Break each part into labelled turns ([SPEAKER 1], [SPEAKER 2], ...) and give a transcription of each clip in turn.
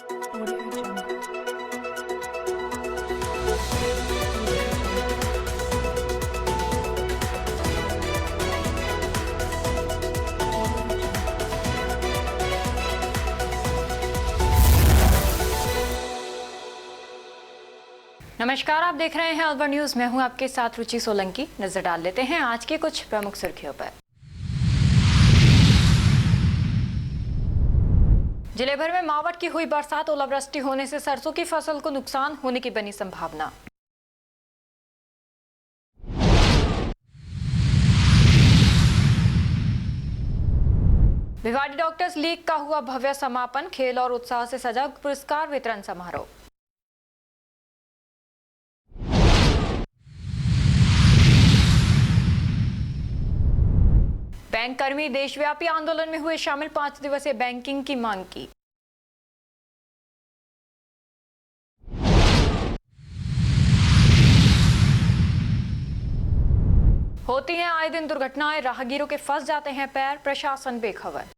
[SPEAKER 1] Audio Jungle.
[SPEAKER 2] नमस्कार, आप देख रहे हैं अलवर न्यूज। मैं हूं आपके साथ रुचि सोलंकी। नजर डाल लेते हैं आज की कुछ प्रमुख सुर्खियों पर। जिले भर में मावठ की हुई बरसात, ओलावृष्टि होने से सरसों की फसल को नुकसान होने की बनी संभावना। भिवाड़ी डॉक्टर्स लीग का हुआ भव्य समापन, खेल और उत्साह से सजा पुरस्कार वितरण समारोह। बैंक कर्मी देशव्यापी आंदोलन में हुए शामिल, 5 दिवसीय बैंकिंग की मांग की। होती हैं आए दिन दुर्घटनाएं, राहगीरों के फंस जाते हैं पैर, प्रशासन बेखबर।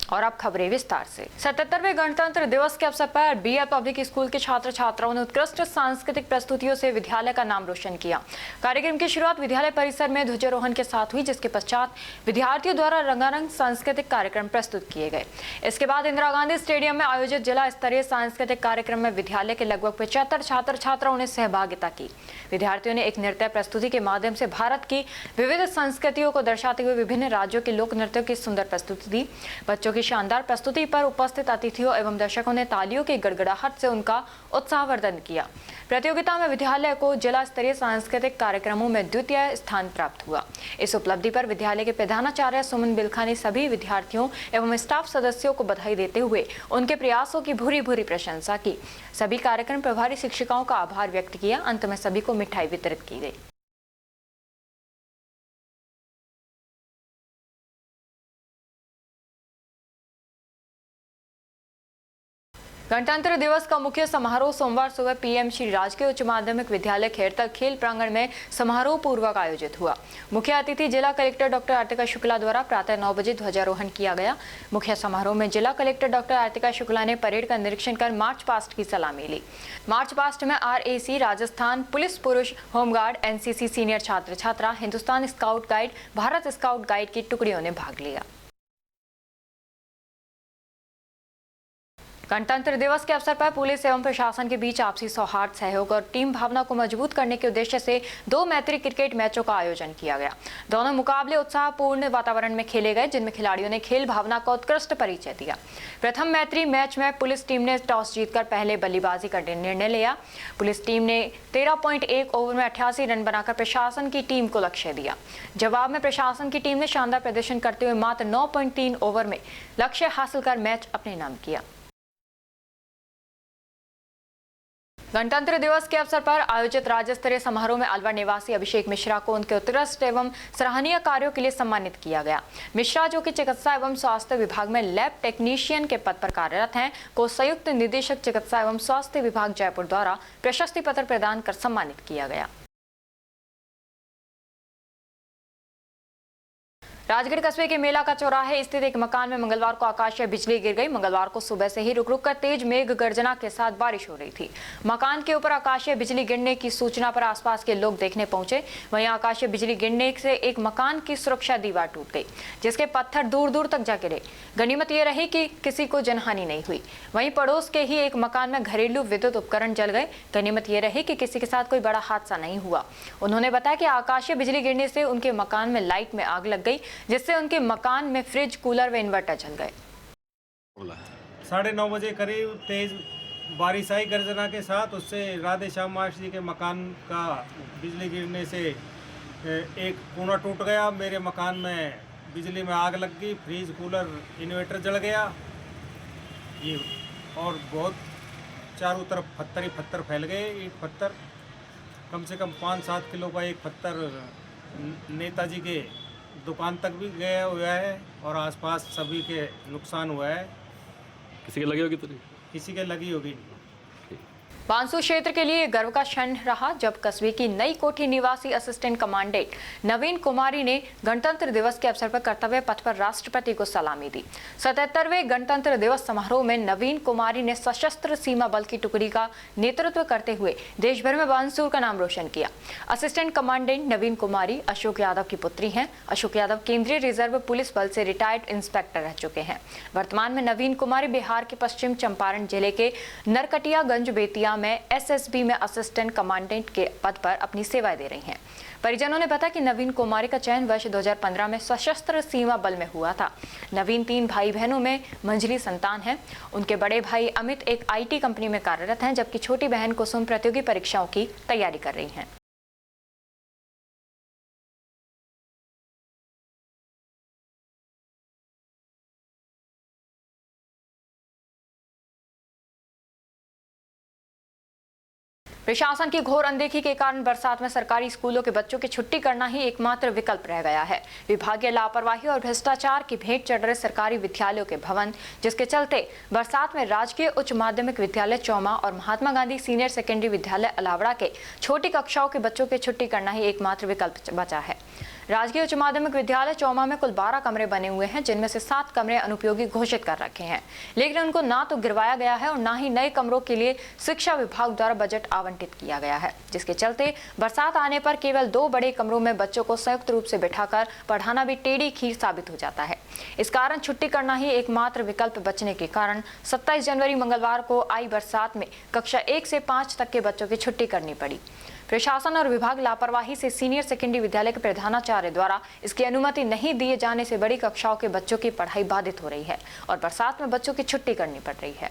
[SPEAKER 2] और अब खबरें विस्तार से। 77वें गणतंत्र दिवस के अवसर पर बीएल पब्लिक स्कूल के छात्र छात्राओं ने उत्कृष्ट सांस्कृतिक प्रस्तुतियों से विद्यालय का नाम रोशन किया। कार्यक्रम की शुरुआत विद्यालय परिसर में ध्वजारोहण के साथ हुई, जिसके पश्चात विद्यार्थियों द्वारा रंगारंग सांस्कृतिक कार्यक्रम प्रस्तुत किए गए। इसके बाद इंदिरा गांधी स्टेडियम में आयोजित जिला स्तरीय सांस्कृतिक कार्यक्रम में विद्यालय के लगभग 75 छात्र छात्राओं ने सहभागिता की। विद्यार्थियों ने एक नृत्य प्रस्तुति के माध्यम से भारत की विविध संस्कृतियों को दर्शाते हुए विभिन्न राज्यों के लोक नृत्यों की सुंदर प्रस्तुति दी। बच्चों की शानदार प्रस्तुति पर उपस्थित अतिथियों एवं दर्शकों ने तालियों की गड़गड़ाहट से उनका उत्साहवर्धन किया। प्रतियोगिता में विद्यालय को जिला स्तरीय सांस्कृतिक कार्यक्रमों में द्वितीय स्थान प्राप्त हुआ। इस उपलब्धि पर विद्यालय के प्रधानाचार्य सुमन बिलखा ने सभी विद्यार्थियों एवं स्टाफ सदस्यों को बधाई देते हुए उनके प्रयासों की भूरी भूरी प्रशंसा की। सभी कार्यक्रम प्रभारी शिक्षिकाओं का आभार व्यक्त किया। अंत में सभी को मिठाई वितरित की गई। गणतंत्र दिवस का मुख्य समारोह सोमवार सुबह पीएम श्री राजकीय उच्च माध्यमिक विद्यालय खेरतल खेल प्रांगण में समारोह पूर्वक आयोजित हुआ। मुख्य अतिथि जिला कलेक्टर डॉक्टर आर्तिका शुक्ला द्वारा प्रातः 9 बजे ध्वजारोहण किया गया। मुख्य समारोह में जिला कलेक्टर डॉक्टर आर्तिका शुक्ला ने परेड का निरीक्षण कर मार्च पास्ट की सलामी ली। मार्च पास्ट में आरएसी, राजस्थान पुलिस, पुरुष होमगार्ड, एनसीसी सीनियर छात्र छात्रा, Hindustan scout guide, Bharat scout guide की टुकड़ियों ने भाग लिया। गणतंत्र दिवस के अवसर पर पुलिस एवं प्रशासन के बीच आपसी सौहार्द, सहयोग और टीम भावना को मजबूत करने के उद्देश्य से 2 मैत्री क्रिकेट मैचों का आयोजन किया गया। दोनों मुकाबले उत्साहपूर्ण वातावरण में खेले गए, जिनमें खिलाड़ियों ने खेल भावना का उत्कृष्ट परिचय दिया। प्रथम मैत्री मैच में पुलिस टीम ने टॉस जीतकर पहले बल्लेबाजी का निर्णय लिया। पुलिस टीम ने 13.1 ओवर में 88 रन बनाकर प्रशासन की टीम को लक्ष्य दिया। जवाब में प्रशासन की टीम ने शानदार प्रदर्शन करते हुए मात्र 9.3 ओवर में लक्ष्य हासिल कर मैच अपने नाम किया। गणतंत्र दिवस के अवसर पर आयोजित राज्य स्तरीय समारोह में अलवर निवासी अभिषेक मिश्रा को उनके उत्कृष्ट एवं सराहनीय कार्यों के लिए सम्मानित किया गया। मिश्रा, जो कि चिकित्सा एवं स्वास्थ्य विभाग में लैब टेक्नीशियन के पद पर कार्यरत हैं, को संयुक्त निदेशक चिकित्सा एवं स्वास्थ्य विभाग जयपुर द्वारा प्रशस्ति पत्र प्रदान कर सम्मानित किया गया। राजगढ़ कस्बे के मेला का चौराहे स्थित एक मकान में मंगलवार को आकाशीय बिजली गिर गई। मंगलवार को सुबह से ही रुक रुक कर तेज मेघ गर्जना के साथ बारिश हो रही थी। मकान के ऊपर आकाशीय बिजली गिरने की सूचना पर आसपास के लोग देखने पहुंचे। वहीं आकाशीय बिजली गिरने से एक मकान की सुरक्षा दीवार टूट गई, जिसके पत्थर दूर दूर तक जा गिरे। गनीमत ये रही कि किसी को जनहानि नहीं हुई। वहीं पड़ोस के ही एक मकान में घरेलू विद्युत उपकरण जल गए। गनीमत ये रही कि किसी के साथ कोई बड़ा हादसा नहीं हुआ। उन्होंने बताया कि आकाशीय बिजली गिरने से उनके मकान में लाइट में आग लग गई, जिससे उनके मकान में फ्रिज, कूलर व इन्वर्टर जल गए।
[SPEAKER 3] 9:30 बजे करीब तेज बारिश आई गर्जना के साथ। उससे राधे श्याम मास्टर जी के मकान का बिजली गिरने से एक कोना टूट गया। मेरे मकान में बिजली में आग लग गई, फ्रिज, कूलर, इन्वर्टर जल गया। ये और बहुत चारों तरफ पत्थर ही पत्थर फैल गए। ईंट पत्थर कम से कम 5-7 किलो का एक पत्थर नेताजी के दुकान तक भी गया हुआ है और आसपास सभी के नुकसान हुआ है।
[SPEAKER 4] किसी के लगी होगी तो
[SPEAKER 3] किसी के लगी होगी।
[SPEAKER 2] बांसु क्षेत्र के लिए गर्व का क्षण रहा जब कस्बे की नई कोठी निवासी असिस्टेंट कमांडेंट नवीन कुमारी ने गणतंत्र दिवस के अवसर पर कर्तव्य पथ पर राष्ट्रपति को सलामी दी। 77वें गणतंत्र दिवस समारोह में नवीन कुमारी ने सशस्त्र सीमा बल की टुकड़ी का नेतृत्व करते हुए देश भर में बांसुर का नाम रोशन किया। असिस्टेंट कमांडेंट नवीन कुमारी अशोक यादव की पुत्री हैं। अशोक यादव केंद्रीय रिजर्व पुलिस बल से रिटायर्ड इंस्पेक्टर रह चुके हैं। वर्तमान में नवीन कुमारी बिहार के पश्चिम चंपारण जिले के नरकटियागंज बेतिया में एसएसबी में असिस्टेंट कमांडेंट के पद पर अपनी सेवाएं दे रही हैं। परिजनों ने बताया कि नवीन कुमारी का चयन वर्ष 2015 में सशस्त्र सीमा बल में हुआ था। नवीन 3 भाई बहनों में मंझली संतान है। उनके बड़े भाई अमित एक आईटी कंपनी में कार्यरत हैं, जबकि छोटी बहन कुसुम प्रतियोगी परीक्षाओं की तैयारी कर रही हैं। प्रशासन की घोर अनदेखी के कारण बरसात में सरकारी स्कूलों के बच्चों की छुट्टी करना ही एकमात्र विकल्प रह गया है। विभागीय लापरवाही और भ्रष्टाचार की भेंट चढ़ रहे सरकारी विद्यालयों के भवन, जिसके चलते बरसात में राजकीय उच्च माध्यमिक विद्यालय चौमा और महात्मा गांधी सीनियर सेकेंडरी विद्यालय अलावड़ा के छोटी कक्षाओं के बच्चों की छुट्टी करना ही एकमात्र विकल्प बचा है। राजकीय उच्च माध्यमिक विद्यालय चौमा में कुल 12 कमरे बने हुए हैं, जिनमें से 7 कमरे अनुपयोगी घोषित कर रखे हैं, लेकिन उनको ना तो गिरवाया गया है और ना ही नए कमरों के लिए शिक्षा विभाग द्वारा बजट आवंटित किया गया है, जिसके चलते बरसात आने पर केवल 2 बड़े कमरों में बच्चों को संयुक्त रूप से बिठाकर पढ़ाना भी टेढ़ी खीर साबित हो जाता है। इस कारण छुट्टी करना ही एकमात्र विकल्प बचने के कारण 27 जनवरी मंगलवार को आई बरसात में कक्षा 1 से 5 तक के बच्चों की छुट्टी करनी पड़ी। प्रशासन और विभाग लापरवाही से सीनियर सेकेंडरी विद्यालय के प्रधानाचार्य द्वारा इसकी अनुमति नहीं दिए जाने से बड़ी कक्षाओं के बच्चों की पढ़ाई बाधित हो रही है और बरसात में बच्चों की छुट्टी करनी पड़ रही है।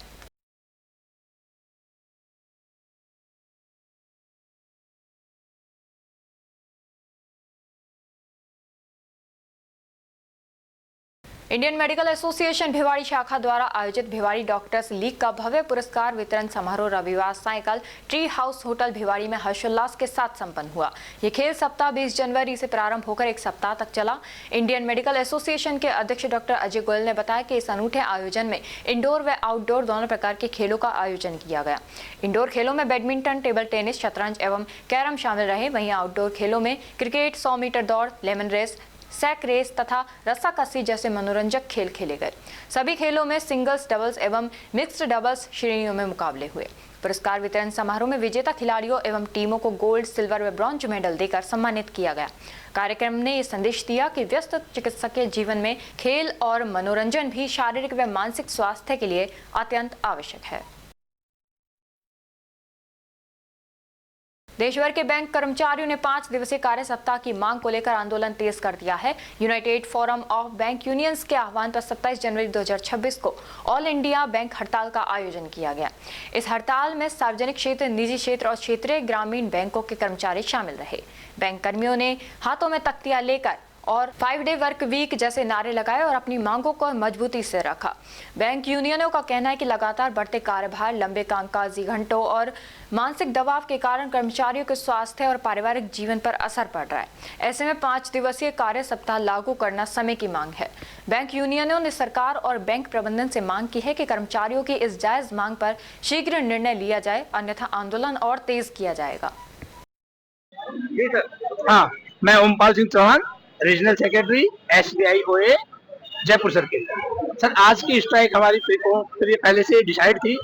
[SPEAKER 2] इंडियन मेडिकल एसोसिएशन भिवाड़ी शाखा द्वारा आयोजित भिवाड़ी डॉक्टर्स लीग का भव्य पुरस्कार वितरण समारोह रविवार सायंकाल ट्री हाउस होटल भिवाड़ी में हर्षोल्लास के साथ संपन्न हुआ। ये खेल सप्ताह 20 जनवरी से प्रारंभ होकर 1 सप्ताह तक चला। इंडियन मेडिकल एसोसिएशन के अध्यक्ष डॉक्टर अजय गोयल ने बताया कि इस अनूठे आयोजन में इंडोर व आउटडोर दोनों प्रकार के खेलों का आयोजन किया गया। इंडोर खेलों में बैडमिंटन, टेबल टेनिस, शतरंज एवं कैरम शामिल रहे। वहीं आउटडोर खेलों में क्रिकेट, 100 मीटर दौड़, लेमन रेस, सैक रेस तथा रस्साकसी जैसे मनोरंजक खेल खेले गए। सभी खेलों में सिंगल्स, डबल्स एवं मिक्स्ड डबल्स श्रेणियों में मुकाबले हुए। पुरस्कार वितरण समारोह में विजेता खिलाड़ियों एवं टीमों को गोल्ड, सिल्वर व ब्रॉन्ज मेडल देकर सम्मानित किया गया। कार्यक्रम ने ये संदेश दिया कि व्यस्त चिकित्सकीय जीवन में खेल और मनोरंजन भी शारीरिक व मानसिक स्वास्थ्य के लिए अत्यंत आवश्यक है। देशभर के बैंक कर्मचारियों ने 5 दिवसीय कार्य सप्ताह की मांग को लेकर आंदोलन तेज कर दिया है। United forum of bank unions के आह्वान पर 27 जनवरी 2026 को ऑल इंडिया बैंक हड़ताल का आयोजन किया गया। इस हड़ताल में सार्वजनिक क्षेत्र, निजी क्षेत्र और क्षेत्रीय ग्रामीण बैंकों के कर्मचारी शामिल रहे। बैंक कर्मियों ने हाथों में तख्तियां लेकर और 5 डे वर्क वीक जैसे नारे लगाए और अपनी मांगों को मजबूती से रखा। बैंक यूनियनों का कहना है कि लगातार बढ़ते कार्यभार, लंबे कामकाजी घंटों और मानसिक दबाव के कारण कर्मचारियों के स्वास्थ्य और पारिवारिक जीवन पर असर पड़ रहा है। ऐसे में 5 दिवसीय कार्य सप्ताह लागू करना समय की मांग है। बैंक यूनियनों ने सरकार और बैंक प्रबंधन से मांग की है कि कर्मचारियों की इस जायज मांग पर शीघ्र निर्णय लिया जाए, अन्यथा आंदोलन और तेज किया जाएगा।
[SPEAKER 1] हाँ, मैं Ompal Singh Chauhan, regional secretary SBI OA Jaipur circle. Sir, आज की स्ट्राइक हमारी पहले से डिसाइड थी।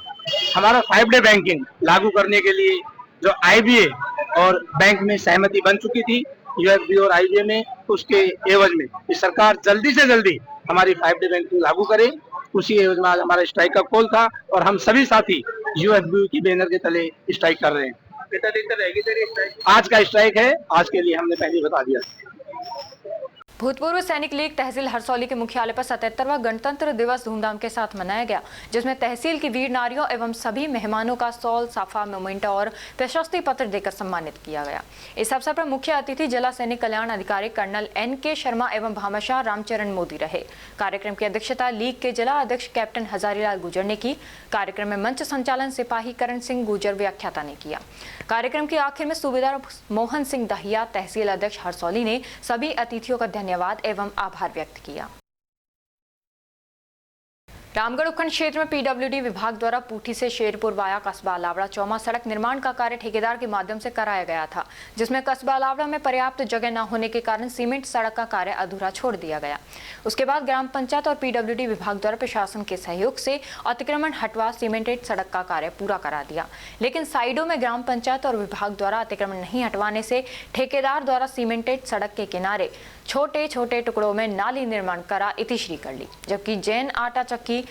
[SPEAKER 1] हमारा 5 डे बैंकिंग लागू करने के लिए जो IBA और बैंक में सहमति बन चुकी थी, UFB और IBA में, उसके एवज में कि सरकार जल्दी से जल्दी हमारी 5 डे बैंकिंग लागू करे, उसी एवज में आज हमारा स्ट्राइक का कॉल था और हम सभी साथी UFB की बैनर के तले स्ट्राइक कर रहे हैं। कितना दिन तक रहेगी सर ये स्ट्राइक? आज का स्ट्राइक है, आज के लिए हमने पहले बता दिया।
[SPEAKER 2] भूतपूर्व सैनिक लीग तहसील हरसौली के मुख्यालय पर 77वां गणतंत्र दिवस धूमधाम के साथ मनाया गया, जिसमें तहसील की वीर नारियों एवं सभी मेहमानों का सॉल, साफा, मोमेंटो और प्रशस्ति पत्र देकर सम्मानित किया गया। इस अवसर पर मुख्य अतिथि जिला सैनिक कल्याण अधिकारी कर्नल NK शर्मा एवं भामाशाह रामचरण मोदी रहे। कार्यक्रम की अध्यक्षता लीग के जिला अध्यक्ष कैप्टन हजारीलाल गुर्जर ने की। कार्यक्रम में मंच संचालन सिपाही करण सिंह गुर्जर व्याख्याता ने किया। कार्यक्रम के आखिर में सूबेदार मोहन सिंह दहिया, तहसील अध्यक्ष हरसौली ने सभी अतिथियों का धन्यवाद एवं आभार व्यक्त किया। रामगढ़ उपखंड क्षेत्र में पीडब्ल्यूडी विभाग द्वारा पूठी से शेरपुर वाया कस्बा अलावड़ा चौमा सड़क निर्माण का कार्य ठेकेदार के माध्यम से कराया गया था, जिसमें कस्बा अलावड़ा में पर्याप्त जगह न होने के कारण सीमेंट सड़क का कार्य अधूरा छोड़ दिया गया। उसके बाद ग्राम पंचायत और पीडब्ल्यूडी विभाग द्वारा प्रशासन के सहयोग से अतिक्रमण हटवा सीमेंटेड सड़क का कार्य पूरा करा दिया, लेकिन साइडों में ग्राम पंचायत और विभाग द्वारा अतिक्रमण नहीं हटवाने से ठेकेदार द्वारा सीमेंटेड सड़क के किनारे छोटे छोटे टुकड़ों में नाली निर्माण करा इतिश्री कर ली, जबकि जैन आटा चक्की,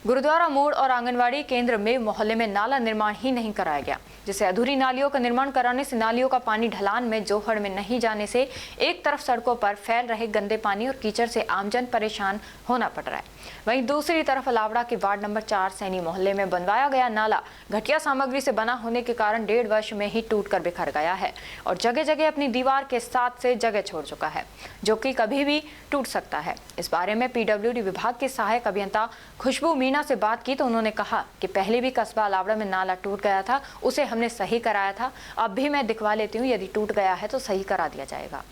[SPEAKER 2] गुरुद्वारा मोड़ और आंगनवाड़ी केंद्र में मोहल्ले में नाला निर्माण ही नहीं कराया गया, जिसे अधूरी नालियों का निर्माण कराने से नालियों का पानी ढलान में जोहड़ में नहीं जाने से एक तरफ सड़कों पर फैल रहे गंदे पानी और कीचड़ से आमजन परेशान होना पड़ रहा है, वहीं दूसरी तरफ अलावड़ा के वार्ड नंबर 4 सैनी मोहल्ले में बनवाया गया नाला घटिया सामग्री से बना होने के कारण 1.5 वर्ष में ही टूटकर बिखर गया है और जगह जगह अपनी दीवार के साथ से जगह छोड़ चुका है, जो कि कभी भी टूट सकता है। इस बारे में पीडब्ल्यूडी विभाग के सहायक अभियंता खुशबू मीना से बात की तो उन्होंने कहा कि पहले भी कस्बा अलावड़ा में नाला टूट गया था, उसे हमने सही कराया था, अब भी मैं दिखवा लेती हूँ, यदि टूट गया है तो सही करा दिया जाएगा।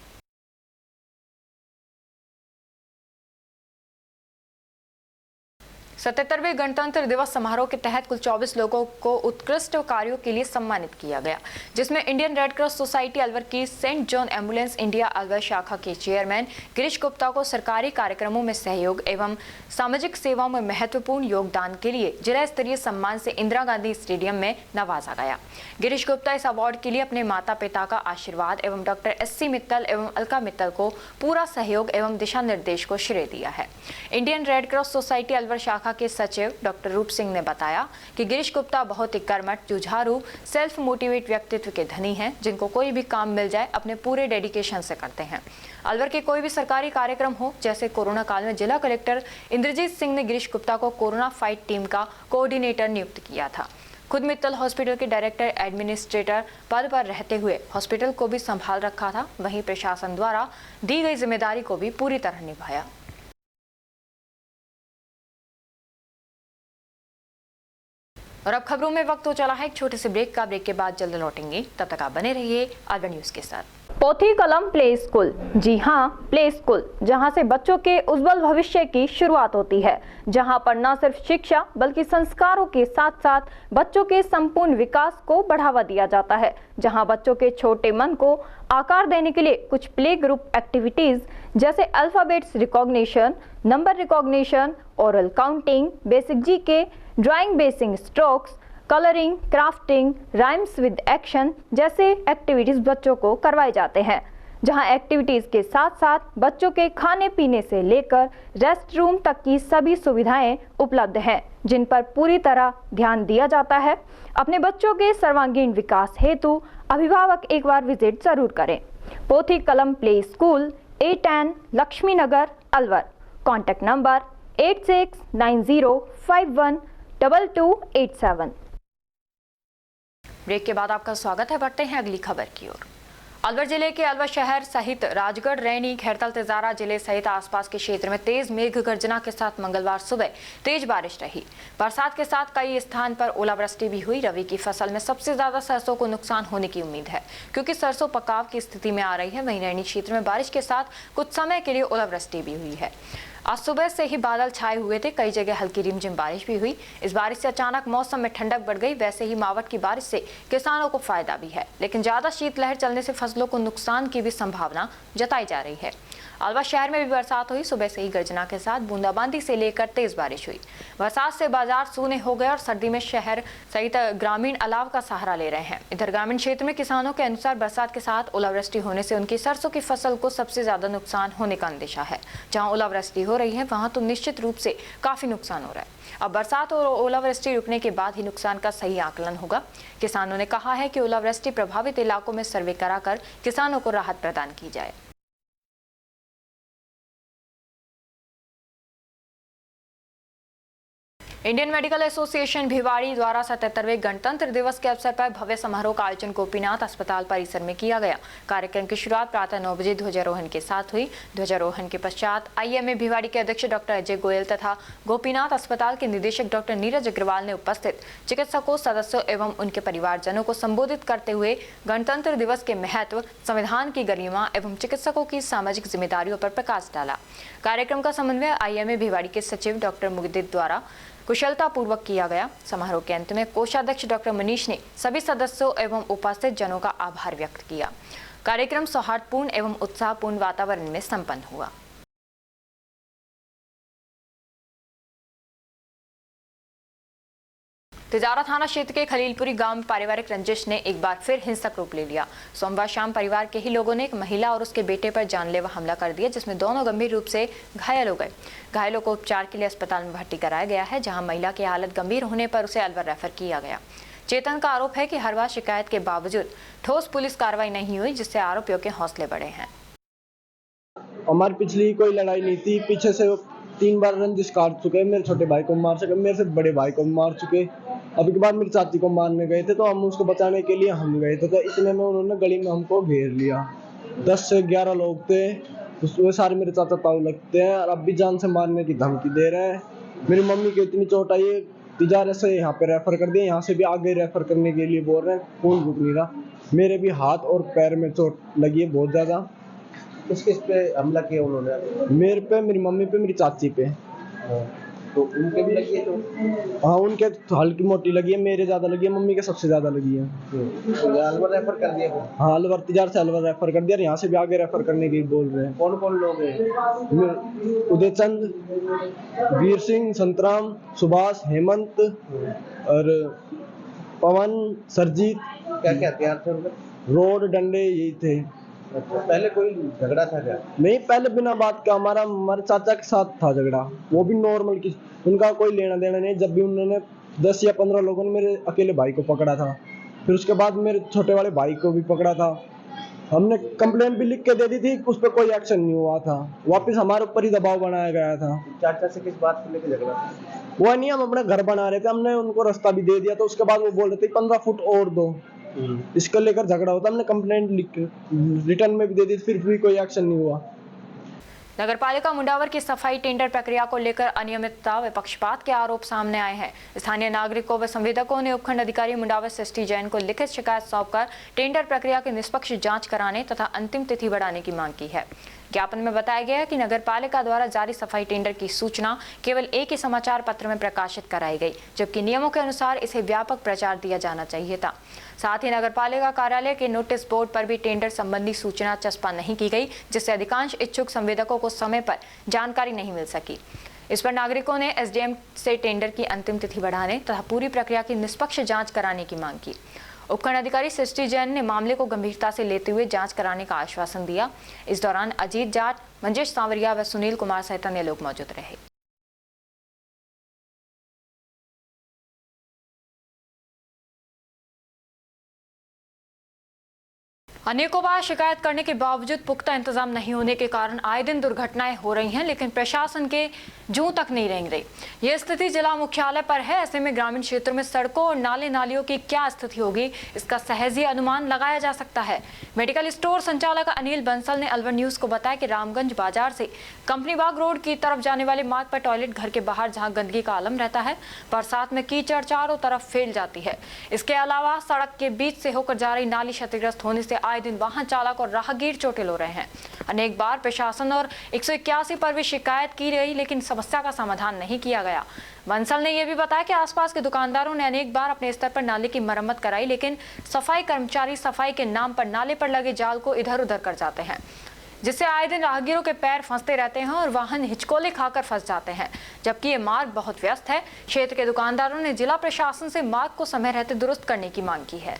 [SPEAKER 2] सतहत्तरवें गणतंत्र दिवस समारोह के तहत कुल 24 लोगों को उत्कृष्ट कार्यों के लिए सम्मानित किया गया, जिसमें Indian Red Cross Society Alwar की Saint John Ambulance India Alwar शाखा के चेयरमैन गिरीश गुप्ता को सरकारी कार्यक्रमों में सहयोग एवं सामाजिक सेवाओं में महत्वपूर्ण योगदान के लिए जिला स्तरीय सम्मान से इंदिरा गांधी स्टेडियम में नवाजा गया। गिरीश गुप्ता इस अवार्ड के लिए अपने माता पिता का आशीर्वाद एवं डॉक्टर SC मित्तल एवं अलका मित्तल को पूरा सहयोग एवं दिशा निर्देश को श्रेय दिया है। Indian Red Cross Society Alwar शाखा के सचिव डॉक्टर रूप सिंह ने बताया कि गिरीश गुप्ता बहुत ही कर्मठ, जुझारू, सेल्फ मोटिवेट व्यक्तित्व के धनी हैं, जिनको कोई भी काम मिल जाए अपने पूरे डेडिकेशन से करते हैं। अलवर के कोई भी सरकारी कार्यक्रम हो, जैसे कोरोना काल में जिला कलेक्टर इंद्रजीत सिंह ने गिरीश गुप्ता को कोरोना फाइट टीम का कोऑर्डिनेटर नियुक्त किया था। खुद मित्तल हॉस्पिटल के डायरेक्टर एडमिनिस्ट्रेटर पद पर रहते हुए हॉस्पिटल को भी संभाल रखा था, वहीं प्रशासन द्वारा दी गई जिम्मेदारी को भी पूरी तरह निभाया। और अब खबरों में वक्त हो चला है एक छोटे से ब्रेक का। ब्रेक के बाद जल्द लौटेंगे, तब तक आप बने रहिए अलवर न्यूज के साथ। पोथी कलम प्ले स्कूल, जी हाँ, प्ले स्कूल, जहाँ से बच्चों के उज्जवल भविष्य की शुरुआत होती है, जहाँ पर न सिर्फ शिक्षा बल्कि संस्कारों के साथ साथ बच्चों के संपूर्ण विकास को बढ़ावा दिया जाता है, जहाँ बच्चों के छोटे मन को आकार देने के लिए कुछ प्ले ग्रुप एक्टिविटीज जैसे alphabets recognition, number recognition, oral counting, basic GK, drawing basic strokes, colouring, crafting, rhymes with action जैसे एक्टिविटीज बच्चों को करवाए जाते हैं, जहां एक्टिविटीज के साथ साथ बच्चों के खाने पीने से लेकर रेस्ट रूम तक की सभी सुविधाएं उपलब्ध हैं, जिन पर पूरी तरह ध्यान दिया जाता है। अपने बच्चों के सर्वांगीण विकास हेतु अभिभावक एक बार विजिट जरूर करें। Pothi Kalam play school, A10 Lakshmi Nagar, Alwar. Contact number 8690512287। Break के बाद आपका स्वागत है। बढ़ते हैं अगली खबर की ओर। अलवर जिले के अलवर शहर सहित राजगढ़, रैनी, खैरतल, तिजारा जिले सहित आसपास के क्षेत्र में तेज मेघ गर्जना के साथ मंगलवार सुबह तेज बारिश रही। बरसात के साथ कई स्थान पर ओलावृष्टि भी हुई। रबी की फसल में सबसे ज्यादा सरसों को नुकसान होने की उम्मीद है, क्योंकि सरसों पकाव की स्थिति में आ रही है। वहीं रैनी क्षेत्र में बारिश के साथ कुछ समय के लिए ओलावृष्टि भी हुई है। आज सुबह से ही बादल छाए हुए थे, कई जगह हल्की रिमझिम बारिश भी हुई। इस बारिश से अचानक मौसम में ठंडक बढ़ गई। वैसे ही मावठ की बारिश से किसानों को फायदा भी है, लेकिन ज्यादा शीतलहर चलने से फसलों को नुकसान की भी संभावना जताई जा रही है। अलवर शहर में भी बरसात हुई। सुबह से ही गर्जना के साथ बूंदाबांदी से लेकर तेज बारिश हुई। बरसात से बाजार सूने हो गए और सर्दी में शहर सहित ग्रामीण अलाव का सहारा ले रहे हैं। इधर ग्रामीण क्षेत्र में किसानों के अनुसार बरसात के साथ ओलावृष्टि होने से उनकी सरसों की फसल को सबसे ज्यादा नुकसान होने का अंदेशा है। जहां ओलावृष्टि हो रही है वहां तो निश्चित रूप से काफी नुकसान हो रहा है। अब बरसात और ओलावृष्टि रुकने के बाद ही नुकसान का सही आकलन होगा। किसानों ने कहा है कि ओलावृष्टि प्रभावित इलाकों में सर्वे कराकर किसानों को राहत प्रदान की जाए। इंडियन मेडिकल एसोसिएशन भिवाड़ी द्वारा 77वें गणतंत्र दिवस के अवसर पर भव्य समारोह का आयोजन गोपीनाथ अस्पताल परिसर में किया गया। कार्यक्रम की शुरुआत प्रातः 9 बजे ध्वजारोहण के साथ हुई। ध्वजारोहण के पश्चात आईएमए भिवाड़ी के अध्यक्ष डॉक्टर अजय गोयल तथा गोपीनाथ अस्पताल के निदेशक डॉक्टर नीरज अग्रवाल ने उपस्थित चिकित्सकों, सदस्यों एवं उनके परिवारजनों को संबोधित करते हुए गणतंत्र दिवस के महत्व, संविधान की गरिमा एवं चिकित्सकों की सामाजिक जिम्मेदारियों पर प्रकाश डाला। कार्यक्रम का समन्वय आईएमए भिवाड़ी के सचिव डॉक्टर मुगदिद द्वारा कुशलता पूर्वक किया गया। समारोह के अंत में कोषाध्यक्ष डॉक्टर मनीष ने सभी सदस्यों एवं उपस्थित जनों का आभार व्यक्त किया। कार्यक्रम सौहार्दपूर्ण एवं उत्साहपूर्ण वातावरण में संपन्न हुआ। तिजारा थाना क्षेत्र के खलीलपुरी गांव में पारिवारिक रंजिश ने एक बार फिर हिंसक रूप ले लिया। सोमवार शाम परिवार के ही लोगों ने एक महिला और उसके बेटे पर जानलेवा हमला कर दिया, जिसमें दोनों गंभीर रूप से घायल हो गए। घायलों को उपचार के लिए अस्पताल में भर्ती कराया गया है, जहां महिला की हालत गंभीर होने पर उसे अलवर रेफर किया गया। चेतन का आरोप है कि हर बार शिकायत के बावजूद ठोस पुलिस कार्रवाई नहीं हुई, जिससे आरोपियों के हौसले बढ़े हैं।
[SPEAKER 4] हमारी पिछली कोई लड़ाई नहीं थी, पीछे से 3 बार रंजिश काट चुके, मेरे छोटे भाई को मार चुके, मेरे से बड़े भाई को मार चुके। अभी के बाद मेरी चाची को मारने गए थे, तो हम उसको बचाने के लिए हम गए थे, तो इतने में उन्होंने गली में हमको घेर लिया। 10 से 11 लोग थे, उसमें सारे मेरे चाचा ताऊ लगते हैं और अब भी जान से मारने की धमकी दे रहे हैं। मेरी मम्मी को इतनी चोट आई है, तिजारे से यहाँ पे रेफर कर दिए, यहाँ से भी आगे रेफर करने के लिए बोल रहे हैं, खून रुक नहीं रहा। मेरे भी हाथ और पैर में चोट लगी है बहुत ज्यादा।
[SPEAKER 5] किस किस पे हमला किया उन्होंने?
[SPEAKER 4] मेरे पे, मेरी मम्मी पे, मेरी चाची पे।
[SPEAKER 5] तो उनके भी लगी है? तो
[SPEAKER 4] हाँ, उनके हल्की मोटी लगी है, मेरे ज्यादा लगी है, मम्मी के सबसे ज्यादा लगी है।
[SPEAKER 5] तो अलवर रेफर कर दिया?
[SPEAKER 4] हाँ, अलवर, तिजार से अलवर रेफर कर दिया, यहाँ से भी आगे रेफर करने की बोल रहे हैं।
[SPEAKER 5] कौन कौन लोग हैं?
[SPEAKER 4] उदय चंद, वीर सिंह, संतराम, सुभाष, हेमंत और पवन, सरजीत।
[SPEAKER 5] क्या क्या हथियार थे उनके?
[SPEAKER 4] रोड, डंडे यही थे।
[SPEAKER 5] पहले कोई झगड़ा था क्या?
[SPEAKER 4] नहीं, पहले बिना बात का हमारे चाचा के साथ था झगड़ा, वो भी नॉर्मल की, उनका कोई लेना देना नहीं। जब भी उन्होंने 10 या 15 लोगों ने मेरे अकेले भाई को पकड़ा था, फिर उसके बाद मेरे छोटे वाले भाई को भी पकड़ा था। हमने कंप्लेंट भी लिख के दे दी थी, उस पर कोई एक्शन नहीं हुआ था। वापस हमारे ऊपर ही दबाव बनाया गया था।
[SPEAKER 5] चाचा से किस बात को लेकर झगड़ा था?
[SPEAKER 4] वो नहीं, हम अपना घर बना रहे थे, हमने उनको रास्ता भी दे दिया, तो उसके बाद वो बोल रहे थे 15 फुट और दो। इसको लेकर झगड़ा होता, हमने कंप्लेंट लिख रिटर्न में भी दे दी, फिर भी कोई एक्शन नहीं हुआ।
[SPEAKER 2] नगरपालिका मुंडावर की सफाई टेंडर प्रक्रिया को लेकर अनियमितता व पक्षपात के आरोप सामने आए हैं। स्थानीय नागरिकों व संवेदकों ने उपखंड अधिकारी मुंडावर सृष्टि जैन को लिखित शिकायत सौंपकर टेंडर प्रक्रिया की निष्पक्ष जांच कराने तथा अंतिम तिथि बढ़ाने की मांग की है। ज्ञापन में बताया गया कि नगरपालिका द्वारा जारी सफाई टेंडर की सूचना केवल एक ही समाचार पत्र में प्रकाशित कराई गई, जबकि नियमों के अनुसार इसे व्यापक प्रचार दिया जाना चाहिए था। साथ ही नगरपालिका कार्यालय के नोटिस बोर्ड पर भी टेंडर संबंधी सूचना चस्पा नहीं की गई, जिससे अधिकांश इच्छुक संवेदकों को समय पर जानकारी नहीं मिल सकी। इस पर नागरिकों ने एसडीएम से टेंडर की अंतिम तिथि बढ़ाने तथा पूरी प्रक्रिया की निष्पक्ष जांच कराने की मांग की। उपखंड अधिकारी सृष्टि जैन ने मामले को गंभीरता से लेते हुए जांच कराने का आश्वासन दिया। इस दौरान अजीत जाट, मंजेश सांवरिया व सुनील कुमार सहित अन्य लोग मौजूद रहे। अनेकों बार शिकायत करने के बावजूद पुख्ता इंतजाम नहीं होने के कारण आए दिन दुर्घटनाएं हो रही हैं, लेकिन प्रशासन के जूं तक नहीं रेंग रही। यह स्थिति जिला मुख्यालय पर है। ऐसे में ग्रामीण क्षेत्रों में सड़कों और नाले नालियों की क्या स्थिति होगी, इसका सहज अनुमान लगाया जा सकता है। मेडिकल स्टोर संचालक अनिल बंसल ने अलवर न्यूज को बताया कि रामगंज बाजार से कंपनी बाग रोड की तरफ जाने वाले मार्ग पर टॉयलेट घर के बाहर जहां गंदगी का आलम रहता है, बरसात में कीचड़ चारों तरफ फैल जाती है। इसके अलावा सड़क के बीच से होकर जा रही नाली क्षतिग्रस्त होने से आए दिन वाहन चालक और राहगीर चोटिल हो रहे हैं। अनेक बार प्रशासन और 181 पर भी शिकायत की गई, लेकिन समस्या का समाधान नहीं किया गया। बंसल ने यह भी बताया कि आसपास के दुकानदारों ने अनेक बार अपने स्तर पर नाले की मरम्मत कराई, लेकिन सफाई कर्मचारी सफाई के नाम पर नाले पर लगे जाल को इधर उधर कर जाते हैं, जिससे आए दिन राहगीरों के पैर फंसते रहते हैं और वाहन हिचकोले खाकर फंस जाते हैं। जबकि ये मार्ग बहुत व्यस्त है। क्षेत्र के दुकानदारों ने जिला प्रशासन से मार्ग को समय रहते दुरुस्त करने की मांग की है।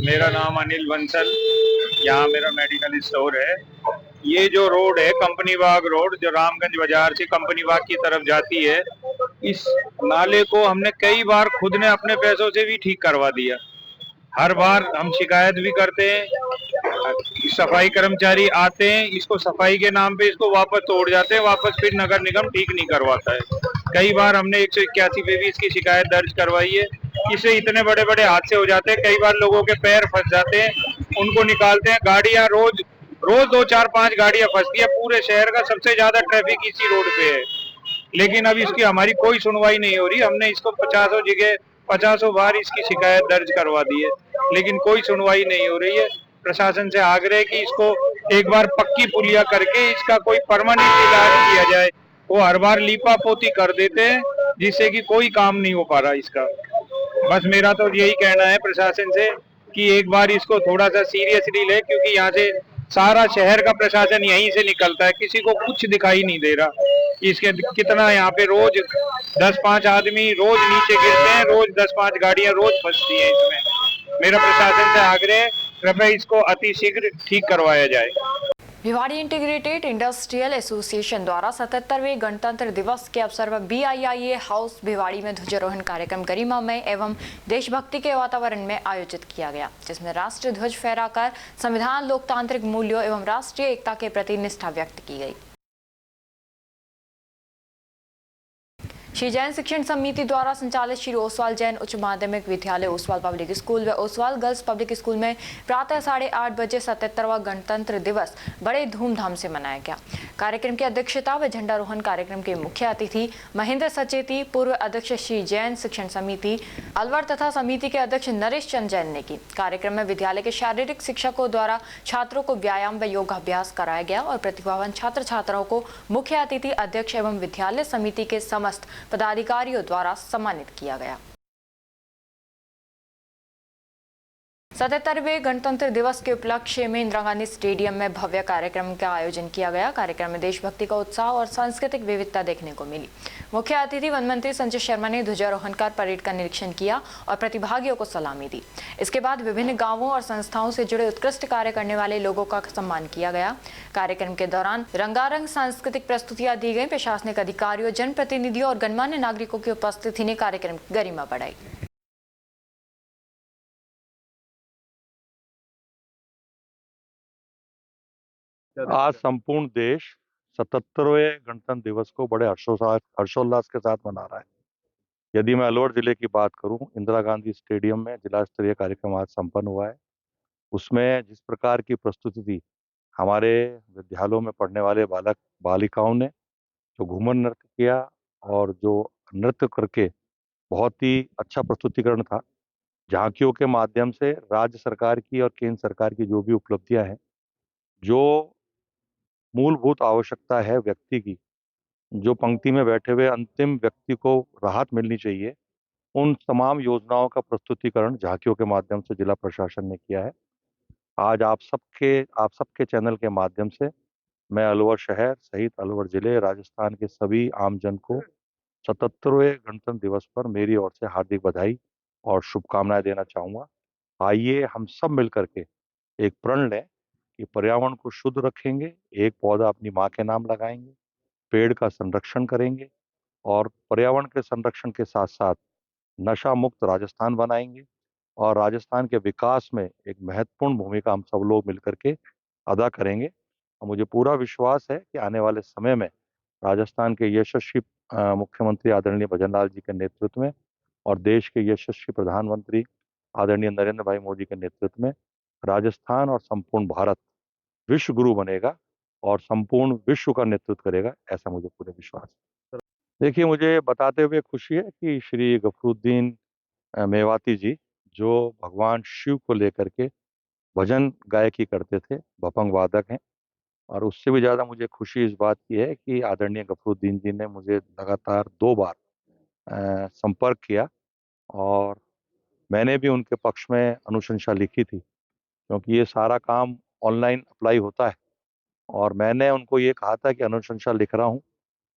[SPEAKER 6] मेरा नाम अनिल बंसल, यहाँ मेरा मेडिकल स्टोर है। ये जो रोड है कंपनी बाग रोड, जो रामगंज बाजार से कंपनी बाग की तरफ जाती है, इस नाले को हमने कई बार खुद ने अपने पैसों से भी ठीक करवा दिया, हर बार हम शिकायत भी करते हैं, सफाई कर्मचारी आते हैं, इसको सफाई के नाम पे इसको वापस तोड़ जाते हैं, वापस फिर नगर निगम ठीक नहीं करवाता है। कई बार हमने 181 पे भी इसकी शिकायत दर्ज करवाई है। इससे इतने बड़े बड़े हादसे हो जाते हैं, कई बार लोगों के पैर फंस जाते हैं, उनको निकालते हैं। गाड़ियां रोज रोज 2 4 5 गाड़ियां फंसती है। पूरे शहर का सबसे ज्यादा ट्रैफिक इसी रोड पे है, लेकिन अब इसकी हमारी कोई सुनवाई नहीं हो रही। हमने इसको 50 बार इसकी शिकायत दर्ज करवा दी है, लेकिन कोई सुनवाई नहीं हो रही है। प्रशासन से आग्रह कि इसको एक बार पक्की पुलिया करके इसका कोई परमानेंट इलाज किया जाए। वो हर बार लीपा पोती कर देते हैं, जिससे कि कोई काम नहीं हो पा रहा इसका। बस मेरा तो यही कहना है प्रशासन से कि एक बार इसको थोड़ा सा सीरियसली ले, क्योंकि यहाँ से सारा शहर का प्रशासन यहीं से निकलता है, किसी को कुछ दिखाई नहीं दे रहा। इसके कितना यहाँ पे रोज 10 5 आदमी रोज नीचे गिरते हैं, रोज 10 5 गाड़ियां रोज फंसती हैं इसमें। मेरा प्रशासन से आग्रह है, कृपया इसको अतिशीघ्र ठीक करवाया जाए।
[SPEAKER 2] भिवाड़ी इंटीग्रेटेड इंडस्ट्रियल एसोसिएशन द्वारा 77वें गणतंत्र दिवस के अवसर पर BIIA हाउस भिवाड़ी में ध्वजारोहण कार्यक्रम गरिमामय एवं देशभक्ति के वातावरण में आयोजित किया गया, जिसमें राष्ट्रीय ध्वज फहराकर संविधान, लोकतांत्रिक मूल्यों एवं राष्ट्रीय एकता के प्रति निष्ठा व्यक्त की गई। श्री जैन शिक्षण समिति द्वारा संचालित श्री ओसवाल जैन उच्च माध्यमिक विद्यालय, ओसवाल पब्लिक स्कूल व ओसवाल गर्ल्स पब्लिक स्कूल में प्रातः 8:30 बजे 77वां गणतंत्र दिवस बड़े धूमधाम से मनाया गया। कार्यक्रम की अध्यक्षता व झंडारोहण कार्यक्रम के मुख्य अतिथि महेंद्र सचेती, पूर्व अध्यक्ष श्री जैन शिक्षण समिति अलवर तथा समिति के अध्यक्ष नरेश चंद जैन ने की। कार्यक्रम में विद्यालय के शारीरिक शिक्षकों द्वारा छात्रों को व्यायाम व योगाभ्यास कराया गया और प्रतिभावान छात्र छात्राओं को मुख्य अतिथि, अध्यक्ष एवं विद्यालय समिति के समस्त पदाधिकारियों द्वारा सम्मानित किया गया। 77वें गणतंत्र दिवस के उपलक्ष्य में इंदिरा गांधी स्टेडियम में भव्य कार्यक्रम का आयोजन किया गया। कार्यक्रम में देशभक्ति का उत्साह और सांस्कृतिक विविधता देखने को मिली। मुख्य अतिथि वन मंत्री संजय शर्मा ने ध्वजारोहण कर परेड का निरीक्षण किया और प्रतिभागियों को सलामी दी। इसके बाद विभिन्न गांवों और संस्थाओं से जुड़े उत्कृष्ट कार्य करने वाले लोगों का सम्मान किया गया। कार्यक्रम के दौरान रंगारंग सांस्कृतिक प्रस्तुतियां दी गई। प्रशासनिक अधिकारियों, जनप्रतिनिधियों और गणमान्य नागरिकों की उपस्थिति ने कार्यक्रम की गरिमा बढ़ाई।
[SPEAKER 7] आज संपूर्ण देश 77वें गणतंत्र दिवस को बड़े हर्षोल्लास के साथ मना रहा है। यदि मैं अलवर जिले की बात करूं, इंदिरा गांधी स्टेडियम में जिला स्तरीय कार्यक्रम आज संपन्न हुआ है। उसमें जिस प्रकार की प्रस्तुति थी, हमारे विद्यालयों में पढ़ने वाले बालक बालिकाओं ने जो घूमर नृत्य किया और जो नृत्य करके बहुत ही अच्छा प्रस्तुतिकरण था। झांकियों के माध्यम से राज्य सरकार की और केंद्र सरकार की जो भी उपलब्धियां हैं, जो मूलभूत आवश्यकता है व्यक्ति की, जो पंक्ति में बैठे हुए अंतिम व्यक्ति को राहत मिलनी चाहिए, उन तमाम योजनाओं का प्रस्तुतिकरण झांकियों के माध्यम से जिला प्रशासन ने किया है। आज आप सबके चैनल के माध्यम से मैं अलवर शहर सहित अलवर जिले, राजस्थान के सभी आमजन को 77वें गणतंत्र दिवस पर मेरी ओर से हार्दिक बधाई और शुभकामनाएं देना चाहूँगा। आइए हम सब मिलकर के एक प्रण लें कि पर्यावरण को शुद्ध रखेंगे, एक पौधा अपनी माँ के नाम लगाएंगे, पेड़ का संरक्षण करेंगे और पर्यावरण के संरक्षण के साथ साथ नशा मुक्त राजस्थान बनाएंगे और राजस्थान के विकास में एक महत्वपूर्ण भूमिका हम सब लोग मिलकर के अदा करेंगे। और मुझे पूरा विश्वास है कि आने वाले समय में राजस्थान के यशस्वी मुख्यमंत्री आदरणीय भजन लाल जी के नेतृत्व में और देश के यशस्वी प्रधानमंत्री आदरणीय नरेंद्र भाई मोदी के नेतृत्व में राजस्थान और संपूर्ण भारत विश्व गुरु बनेगा और संपूर्ण विश्व का नेतृत्व करेगा, ऐसा मुझे पूरे विश्वास है। देखिए, मुझे बताते हुए खुशी है कि श्री गफरुद्दीन मेवाती जी, जो भगवान शिव को लेकर के भजन गायकी करते थे, भपंग वादक हैं, और उससे भी ज़्यादा मुझे खुशी इस बात की है कि आदरणीय गफरुद्दीन जी ने मुझे लगातार 2 बार संपर्क किया और मैंने भी उनके पक्ष में अनुशंसा लिखी थी, क्योंकि ये सारा काम ऑनलाइन अप्लाई होता है और मैंने उनको ये कहा था कि अनुशंसा लिख रहा हूँ,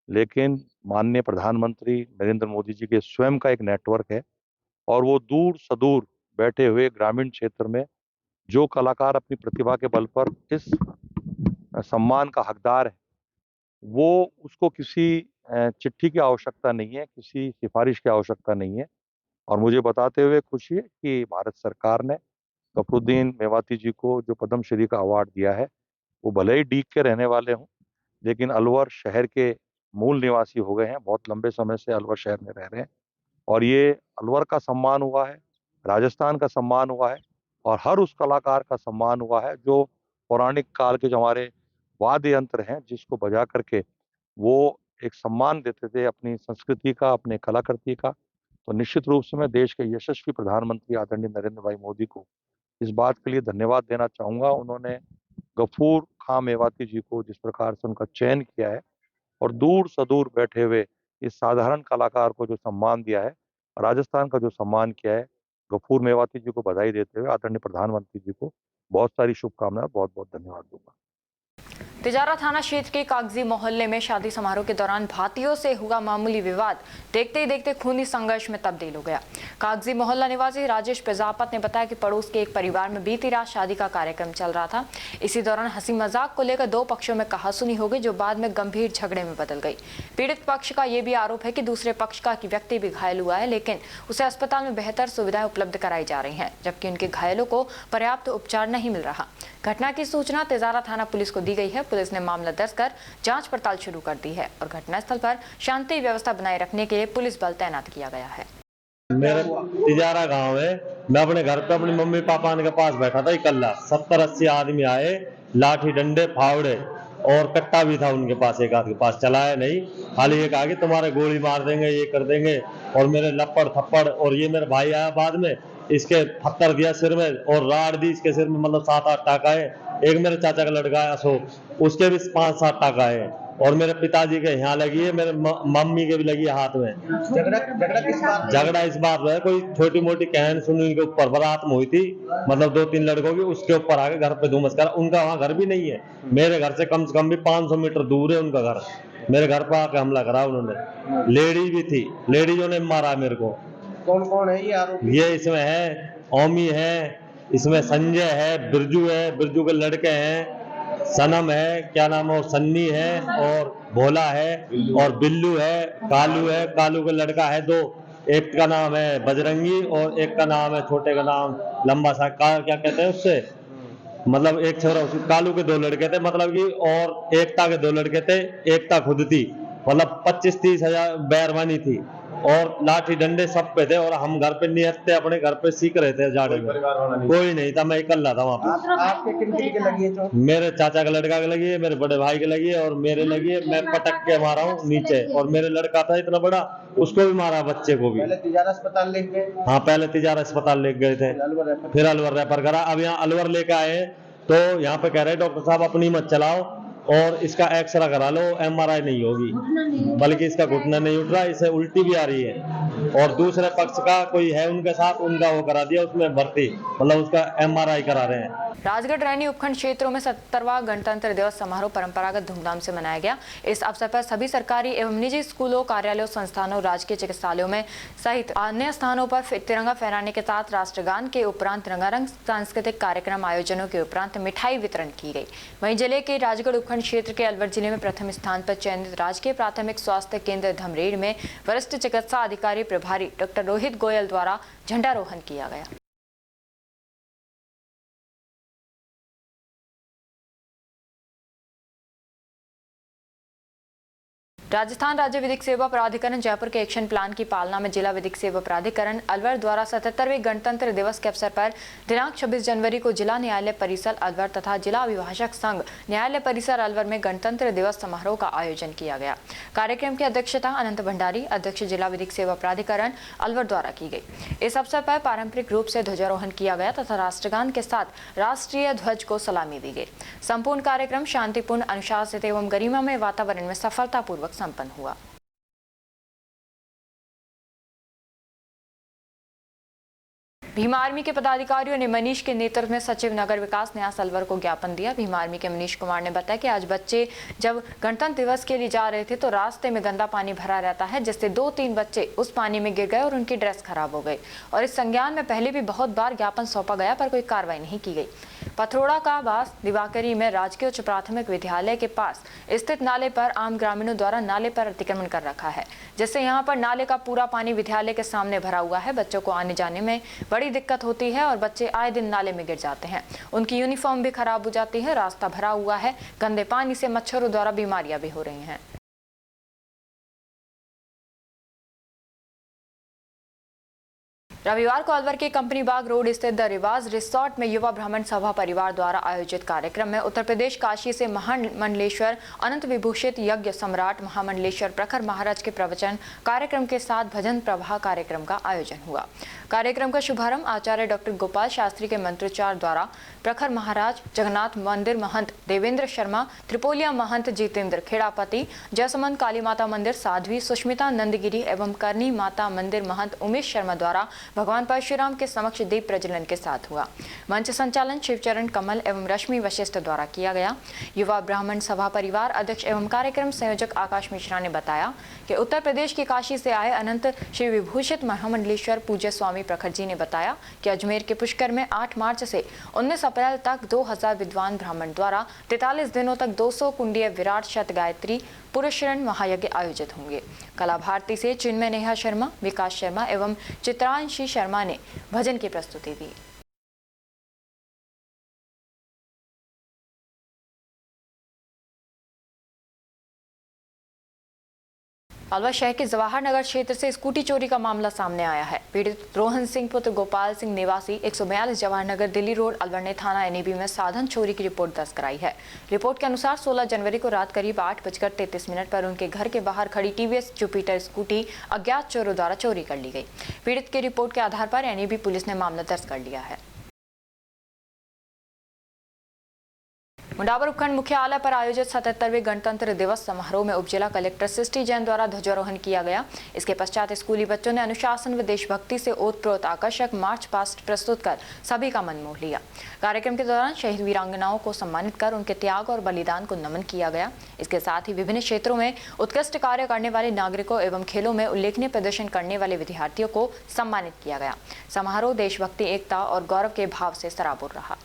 [SPEAKER 7] लेकिन माननीय प्रधानमंत्री नरेंद्र मोदी जी के स्वयं का एक नेटवर्क है और वो दूर सुदूर बैठे हुए ग्रामीण क्षेत्र में जो कलाकार अपनी प्रतिभा के बल पर इस सम्मान का हकदार है, वो उसको किसी चिट्ठी की आवश्यकता नहीं है, किसी सिफारिश की आवश्यकता नहीं है। और मुझे बताते हुए खुशी है कि भारत सरकार ने गफरुद्दीन मेवाती जी को जो पद्मश्री का अवार्ड दिया है, वो भले ही डीग के रहने वाले हों, लेकिन अलवर शहर के मूल निवासी हो गए हैं, बहुत लंबे समय से अलवर शहर में रह रहे हैं और ये अलवर का सम्मान हुआ है, राजस्थान का सम्मान हुआ है और हर उस कलाकार का सम्मान हुआ है जो पौराणिक काल के जो हमारे वाद्य यंत्र हैं, जिसको बजा करके वो एक सम्मान देते थे अपनी संस्कृति का, अपने कलाकृति का। तो निश्चित रूप से मैं देश के यशस्वी प्रधानमंत्री आदरणीय नरेंद्र भाई मोदी को इस बात के लिए धन्यवाद देना चाहूँगा। उन्होंने गफूर खां मेवाती जी को जिस प्रकार से उनका चयन किया है और दूर सदूर बैठे हुए इस साधारण कलाकार को जो सम्मान दिया है, राजस्थान का जो सम्मान किया है, गफूर मेवाती जी को बधाई देते हुए आदरणीय प्रधानमंत्री जी को बहुत सारी शुभकामनाएं, बहुत बहुत धन्यवाद दूंगा।
[SPEAKER 2] तिजारा थाना क्षेत्र के कागजी मोहल्ले में शादी समारोह के दौरान भातियों से हुआ मामूली विवाद देखते ही देखते खूनी संघर्ष में तब्दील हो गया। कागजी मोहल्ला निवासी राजेश प्रजापत ने बताया कि पड़ोस के एक परिवार में बीती रात शादी का कार्यक्रम चल रहा था। इसी दौरान हंसी मजाक को लेकर दो पक्षों में कहासुनी हो गई, जो बाद में गंभीर झगड़े में बदल गई। पीड़ित पक्ष का यह भी आरोप है कि दूसरे पक्ष का व्यक्ति भी घायल हुआ है, लेकिन उसे अस्पताल में बेहतर सुविधाएं उपलब्ध कराई जा रही हैं, जबकि उनके घायलों को पर्याप्त उपचार नहीं मिल रहा। घटना की सूचना तिजारा थाना पुलिस को दी गई है। पुलिस ने मामला दर्ज कर जांच पड़ताल शुरू कर दी है और घटनास्थल पर शांति व्यवस्था बनाए रखने के लिए पुलिस बल तैनात किया गया है।
[SPEAKER 8] मेरा तिजारा गांव है। मैं अपने घर पे अपनी मम्मी पापा के पास बैठा था इकल्ला। 70-80 आदमी आए, लाठी डंडे फावड़े और कट्टा भी था उनके पास, एक आदमी के पास। चलाया नहीं, खाली ये कहा कि तुम्हारे गोली मार देंगे, ये कर देंगे। और मेरे लपड़ थप्पड़, और ये मेरा भाई आया बाद में, इसके पत्थर दिया सिर में और राड़ दी इसके सिर में, मतलब 7-8 टाका है। एक मेरे चाचा का लड़का है अशोक, उसके भी 5-7 टाका है। और मेरे पिताजी के यहाँ लगी है, मेरे मम्मी के भी लगी है हाथ में।
[SPEAKER 5] झगड़ा किस बात?
[SPEAKER 8] झगड़ा इस बात में है, कोई छोटी मोटी कहन सुनी के ऊपर बारात में हुई थी, मतलब 2-3 लड़कों की, उसके ऊपर आके घर पे धूमस करा। उनका वहाँ घर भी नहीं है, मेरे घर से कम भी 500 मीटर दूर है उनका घर। मेरे घर पर आके हमला करा उन्होंने। लेडी भी थी, लेडीजों ने मारा मेरे को।
[SPEAKER 5] कौन कौन है ये आरोपी?
[SPEAKER 8] ये इसमें है ओमी है, इसमें संजय है, बिरजू है, बिरजू के लड़के हैं, सनम है, क्या नाम है, और सन्नी है, और भोला है, और बिल्लू है, कालू है। कालू का लड़का है 2, एक का नाम है बजरंगी और एक का नाम है, छोटे का नाम लंबा सा क्या कहते हैं उससे, मतलब एक छोरा। कालू के 2 लड़के थे, मतलब कि, और एकता के 2 लड़के थे। एकता खुद थी, मतलब 25-30 हजार बैरवानी थी और लाठी डंडे सब पे थे। और हम घर पे निहत्ते अपने घर पे सीख रहे थे जाड़े में, कोई नहीं था, मैं इकल्ला था वहाँ पे।
[SPEAKER 5] आपके किन के लगी है चोट?
[SPEAKER 8] मेरे चाचा का लड़का के लगी है, मेरे बड़े भाई के लगी है और मेरे लगी है। मैं पटक के मारा हूँ नीचे, और मेरे लड़का था इतना बड़ा, उसको भी मारा, बच्चे को भी।
[SPEAKER 5] पहले तिजारा अस्पताल ले गए?
[SPEAKER 8] हाँ, पहले तिजारा अस्पताल ले गए थे, फिर अलवर रेफर करा। अब यहाँ अलवर लेके आए तो यहाँ पे कह रहे डॉक्टर साहब अपनी मत चलाओ और इसका एक्सरे करा लो, MRI नहीं होगी, बल्कि इसका घुटना नहीं उठ रहा, इसे उल्टी भी आ रही है। और दूसरे पक्ष का कोई है उनके साथ, उनका वो करा दिया उसमें भर्ती, मतलब उसका MRI करा रहे हैं।
[SPEAKER 2] राजगढ़ रैनी उपखंड क्षेत्रों में 70वां गणतंत्र दिवस समारोह परंपरागत धूमधाम से मनाया गया। इस अवसर पर सभी सरकारी एवं निजी स्कूलों, कार्यालयों, संस्थानों, राजकीय चिकित्सालयों में सहित अन्य स्थानों पर तिरंगा फहराने के साथ राष्ट्रगान के उपरांत रंगारंग सांस्कृतिक कार्यक्रम आयोजनों के उपरांत मिठाई वितरण की गई। वहीं जिले के राजगढ़ उपखंड क्षेत्र के अलवर जिले में प्रथम स्थान पर चयनित राजकीय प्राथमिक स्वास्थ्य केंद्र धमरेड़ में वरिष्ठ चिकित्सा अधिकारी प्रभारी डॉक्टर रोहित गोयल द्वारा झंडारोहण किया गया। राजस्थान राज्य विधिक सेवा प्राधिकरण जयपुर के एक्शन प्लान की पालना में जिला विधिक सेवा प्राधिकरण अलवर द्वारा 77वें गणतंत्र दिवस के अवसर पर दिनांक 26 जनवरी को जिला न्यायालय परिसर अलवर तथा जिला अभिभाषक संघ न्यायालय परिसर अलवर में गणतंत्र दिवस समारोह का आयोजन किया गया। कार्यक्रम की अध्यक्षता अनंत भंडारी, अध्यक्ष जिला विधिक सेवा प्राधिकरण अलवर द्वारा की गई। इस अवसर पर पारंपरिक रूप से ध्वजारोहण किया गया तथा राष्ट्रगान के साथ राष्ट्रीय ध्वज को सलामी दी गई। संपूर्ण कार्यक्रम शांतिपूर्ण, अनुशासित एवं गरिमामय वातावरण में सफलतापूर्वक संपन्न हुआ। भीम आर्मी के पदाधिकारियों ने मनीष के नेतृत्व में सचिव नगर विकास न्यास अलवर को ज्ञापन दिया। भीम आर्मी के मनीष कुमार ने बताया कि आज बच्चे जब गणतंत्र दिवस के लिए जा रहे थे तो रास्ते में गंदा पानी भरा रहता है, जिससे 2-3 बच्चे उस पानी में गिर गए और उनकी ड्रेस खराब हो गई। और इस संज्ञान में पहले भी बहुत बार ज्ञापन सौंपा गया पर कोई कार्रवाई नहीं की गई। पथरोड़ा का बास दिवाकरी में राजकीय उच्च प्राथमिक विद्यालय के पास स्थित नाले पर आम ग्रामीणों द्वारा नाले पर अतिक्रमण कर रखा है, जिससे यहां पर नाले का पूरा पानी विद्यालय के सामने भरा हुआ है। बच्चों को आने जाने में बड़ी दिक्कत होती है और बच्चे आए दिन नाले में गिर जाते हैं। उनकी यूनिफॉर्म भी खराब हो जाती है। रास्ता भरा हुआ है। गंदे पानी से मच्छरों द्वारा बीमारियां भी हो रही हैं। रविवार को अलवर के कंपनी बाग रोड स्थित द रिवाज रिसोर्ट में युवा ब्राह्मण सभा परिवार द्वारा आयोजित कार्यक्रम में उत्तर प्रदेश काशी से महामंडलेश्वर अनंत विभूषित यज्ञ सम्राट महामंडलेश्वर प्रखर महाराज के प्रवचन कार्यक्रम के साथ भजन प्रवाह कार्यक्रम का आयोजन हुआ। कार्यक्रम का शुभारंभ आचार्य डॉक्टर गोपाल शास्त्री के मंत्रोच्चार द्वारा प्रखर महाराज, जगन्नाथ मंदिर महंत देवेंद्र शर्मा, त्रिपोलिया महंत जितेंद्र खेड़ापति, जयसमंद काली माता मंदिर साध्वी सुष्मिता नंदगिरी एवं करनी माता मंदिर महंत उमेश शर्मा द्वारा भगवान परशुराम के समक्ष दीप प्रज्वलन के साथ हुआ। मंच संचालन शिवचरण कमल एवं रश्मि वशिष्ठ द्वारा किया गया। युवा ब्राह्मण सभा परिवार अध्यक्ष एवं कार्यक्रम संयोजक आकाश मिश्रा ने बताया कि उत्तर प्रदेश के काशी से आए अनंत श्री विभूषित महामंडलेश्वर पूज्य स्वामी प्रखर जी ने बताया कि अजमेर के पुष्कर में 8 मार्च से 19 अप्रैल तक 2000 विद्वान ब्राह्मण द्वारा 43 दिनों तक 200 कुंडीय विराट शत गायत्री पुरुषरण महायज्ञ आयोजित होंगे। कला भारती से चिन्मय नेहा शर्मा, विकास शर्मा एवं चित्रांशी शर्मा ने भजन की प्रस्तुति दी। अलवर शहर के जवाहर नगर क्षेत्र से स्कूटी चोरी का मामला सामने आया है। पीड़ित रोहन सिंह पुत्र गोपाल सिंह निवासी 142 जवाहर नगर दिल्ली रोड अलवर ने थाना एनएबी में साधन चोरी की रिपोर्ट दर्ज कराई है। रिपोर्ट के अनुसार 16 जनवरी को रात करीब 8:33 पर उनके घर के बाहर खड़ी टीवीएस जुपिटर स्कूटी अज्ञात चोरों द्वारा चोरी कर ली गई। पीड़ित की रिपोर्ट के आधार पर एनएबी पुलिस ने मामला दर्ज कर लिया है। मुंडावर उपखंड मुख्यालय पर आयोजित 77वें गणतंत्र दिवस समारोह में उपजिला कलेक्टर सृष्टि जैन द्वारा ध्वजारोहण किया गया। इसके पश्चात स्कूली बच्चों ने अनुशासन व देशभक्ति से ओतप्रोत आकर्षक मार्च पास्ट प्रस्तुत कर सभी का मन मोह लिया। कार्यक्रम के दौरान शहीद वीरांगनाओं को सम्मानित कर उनके त्याग और बलिदान को नमन किया गया। इसके साथ ही विभिन्न क्षेत्रों में उत्कृष्ट कार्य करने वाले नागरिकों एवं खेलों में उल्लेखनीय प्रदर्शन करने वाले विद्यार्थियों को सम्मानित किया गया। समारोह देशभक्ति, एकता और गौरव के भाव से सराबोर रहा।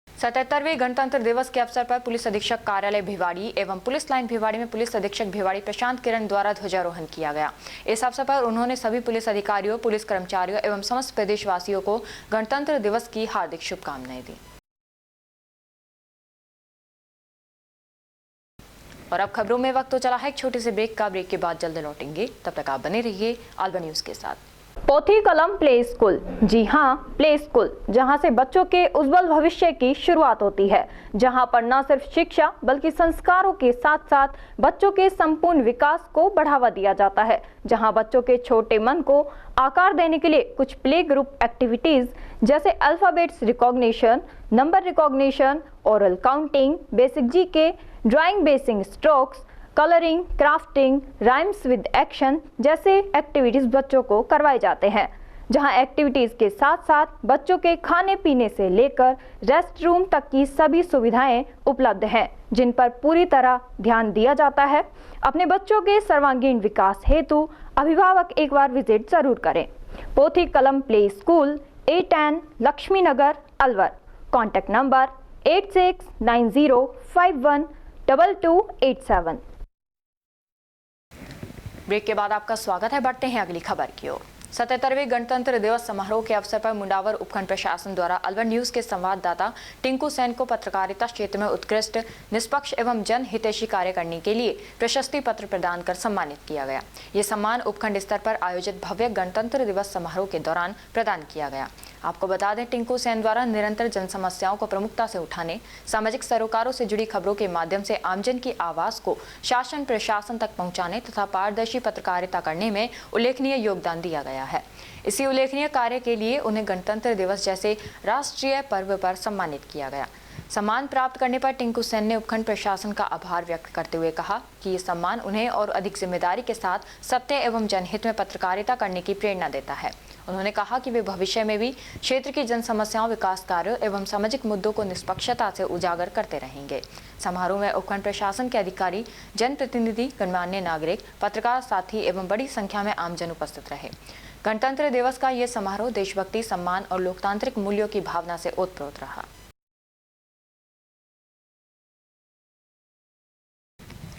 [SPEAKER 2] सतहत्तरवें गणतंत्र दिवस के अवसर पर पुलिस अधीक्षक कार्यालय भिवाड़ी एवं पुलिस लाइन भिवाड़ी में पुलिस अधीक्षक भिवाड़ी प्रशांत किरण द्वारा ध्वजारोहण किया गया। इस अवसर पर उन्होंने सभी पुलिस अधिकारियों, पुलिस कर्मचारियों एवं समस्त प्रदेशवासियों को गणतंत्र दिवस की हार्दिक शुभकामनाएं दी। और अब खबरों में वक्त तो चला है एक छोटे से ब्रेक का। ब्रेक के बाद जल्द लौटेंगे, तब तक आप बने रहिए अलवर न्यूज के साथ। पोथी कलम प्ले स्कूल, जी हाँ, प्ले स्कूल, जहां से बच्चों के उज्जवल भविष्य की शुरुआत होती है, जहां पर न सिर्फ शिक्षा बल्कि संस्कारों के साथ साथ बच्चों के संपूर्ण विकास को बढ़ावा दिया जाता है, जहां बच्चों के छोटे मन को आकार देने के लिए कुछ प्ले ग्रुप एक्टिविटीज जैसे alphabets recognition, number recognition, oral counting, basic GK, drawing basic strokes, colouring, crafting, rhymes with action जैसे एक्टिविटीज बच्चों को करवाए जाते हैं, जहां एक्टिविटीज के साथ साथ बच्चों के खाने पीने से लेकर रेस्ट रूम तक की सभी सुविधाएं उपलब्ध हैं, जिन पर पूरी तरह ध्यान दिया जाता है। अपने बच्चों के सर्वांगीण विकास हेतु अभिभावक एक बार विजिट जरूर करें। Pothi Kalam play school, A10 Lakshmi Nagar, Alwar. Contact number 8690512287। Break के बाद आपका स्वागत है। बढ़ते हैं अगली खबर की ओर। 77वें गणतंत्र दिवस समारोह के अवसर पर मुंडावर उपखंड प्रशासन द्वारा अलवर न्यूज के संवाददाता टिंकू सेन को पत्रकारिता क्षेत्र में उत्कृष्ट, निष्पक्ष एवं जनहितैषी कार्य करने के लिए प्रशस्ति पत्र प्रदान कर सम्मानित किया गया। ये सम्मान उपखंड स्तर पर आयोजित भव्य गणतंत्र दिवस समारोह के दौरान प्रदान किया गया। आपको बता दें, टिंकू सेन द्वारा निरंतर जन समस्याओं को प्रमुखता से उठाने, सामाजिक सरोकारों से जुड़ी खबरों के माध्यम से आमजन की आवाज को शासन प्रशासन तक पहुंचाने तथा पारदर्शी पत्रकारिता करने में उल्लेखनीय योगदान दिया गया है। इसी उल्लेखनीय कार्य के लिए उन्हें गणतंत्र दिवस जैसे राष्ट्रीय पर्व पर सम्मानित किया गया। सम्मान प्राप्त करने पर टिंकू सेन ने उपखंड प्रशासन का आभार व्यक्त करते हुए कहा कि ये सम्मान उन्हें और अधिक जिम्मेदारी के साथ सत्य एवं जनहित में पत्रकारिता करने की प्रेरणा देता है। उन्होंने कहा कि वे भविष्य में भी क्षेत्र की जन समस्याओं, विकास कार्यों एवं सामाजिक मुद्दों को निष्पक्षता से उजागर करते रहेंगे। समारोह में उपखंड प्रशासन के अधिकारी, जनप्रतिनिधि, गणमान्य नागरिक, पत्रकार साथी एवं बड़ी संख्या में आमजन उपस्थित रहे। गणतंत्र दिवस का ये समारोह देशभक्ति, सम्मान और लोकतांत्रिक मूल्यों की भावना से ओतप्रोत रहा।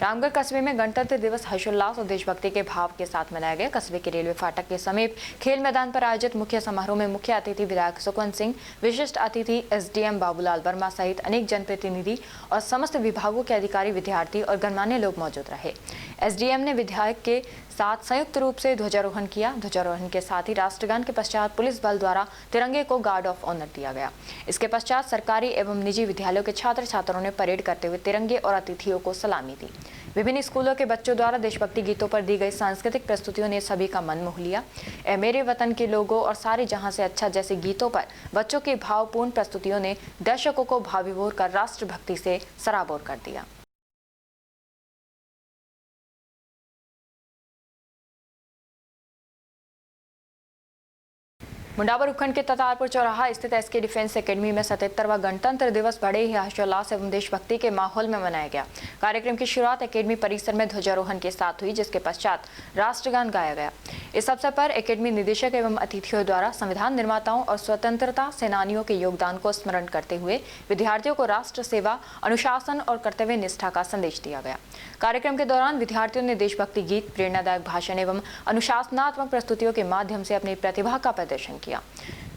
[SPEAKER 2] रामगढ़ कस्बे में गणतंत्र दिवस हर्षोल्लास और देशभक्ति के भाव के साथ मनाया गया। कस्बे के रेलवे फाटक के समीप खेल मैदान पर आयोजित मुख्य समारोह में मुख्य अतिथि विधायक सुखवंत सिंह, विशिष्ट अतिथि एसडीएम बाबूलाल वर्मा सहित अनेक जनप्रतिनिधि और समस्त विभागों के अधिकारी, विद्यार्थी और गणमान्य लोग मौजूद रहे। एसडीएम ने विधायक के साथ संयुक्त रूप से ध्वजारोहण किया। ध्वजारोहण के साथ ही राष्ट्रगान के पश्चात पुलिस बल द्वारा तिरंगे को गार्ड ऑफ ऑनर दिया गया। इसके पश्चात सरकारी एवं निजी विद्यालयों के छात्र छात्राओं ने परेड करते हुए तिरंगे और अतिथियों को सलामी दी। विभिन्न स्कूलों के बच्चों द्वारा देशभक्ति गीतों पर दी गई सांस्कृतिक प्रस्तुतियों ने सभी का मन मोह लिया। ए मेरे वतन के लोगों और सारे जहां से अच्छा जैसे गीतों पर बच्चों की भावपूर्ण प्रस्तुतियों ने दर्शकों को भाव विभोर कर राष्ट्रभक्ति से सराबोर कर दिया। मुंडावर उपखंड के ततारपुर चौराहा स्थित एसके डिफेंस एकेडमी में 77वां गणतंत्र दिवस बड़े ही हर्षोल्लास एवं देशभक्ति के माहौल में मनाया गया। कार्यक्रम की शुरुआत एकेडमी परिसर में ध्वजारोहण के साथ हुई, जिसके पश्चात राष्ट्रगान गाया गया। इस अवसर पर एकेडमी निदेशक एवं अतिथियों द्वारा संविधान निर्माताओं और स्वतंत्रता सेनानियों के योगदान को स्मरण करते हुए विद्यार्थियों को राष्ट्र सेवा, अनुशासन और कर्तव्य निष्ठा का संदेश दिया गया। कार्यक्रम के दौरान विद्यार्थियों ने देशभक्ति गीत, प्रेरणादायक भाषण एवं अनुशासनात्मक प्रस्तुतियों के माध्यम से अपनी प्रतिभा का प्रदर्शन किया।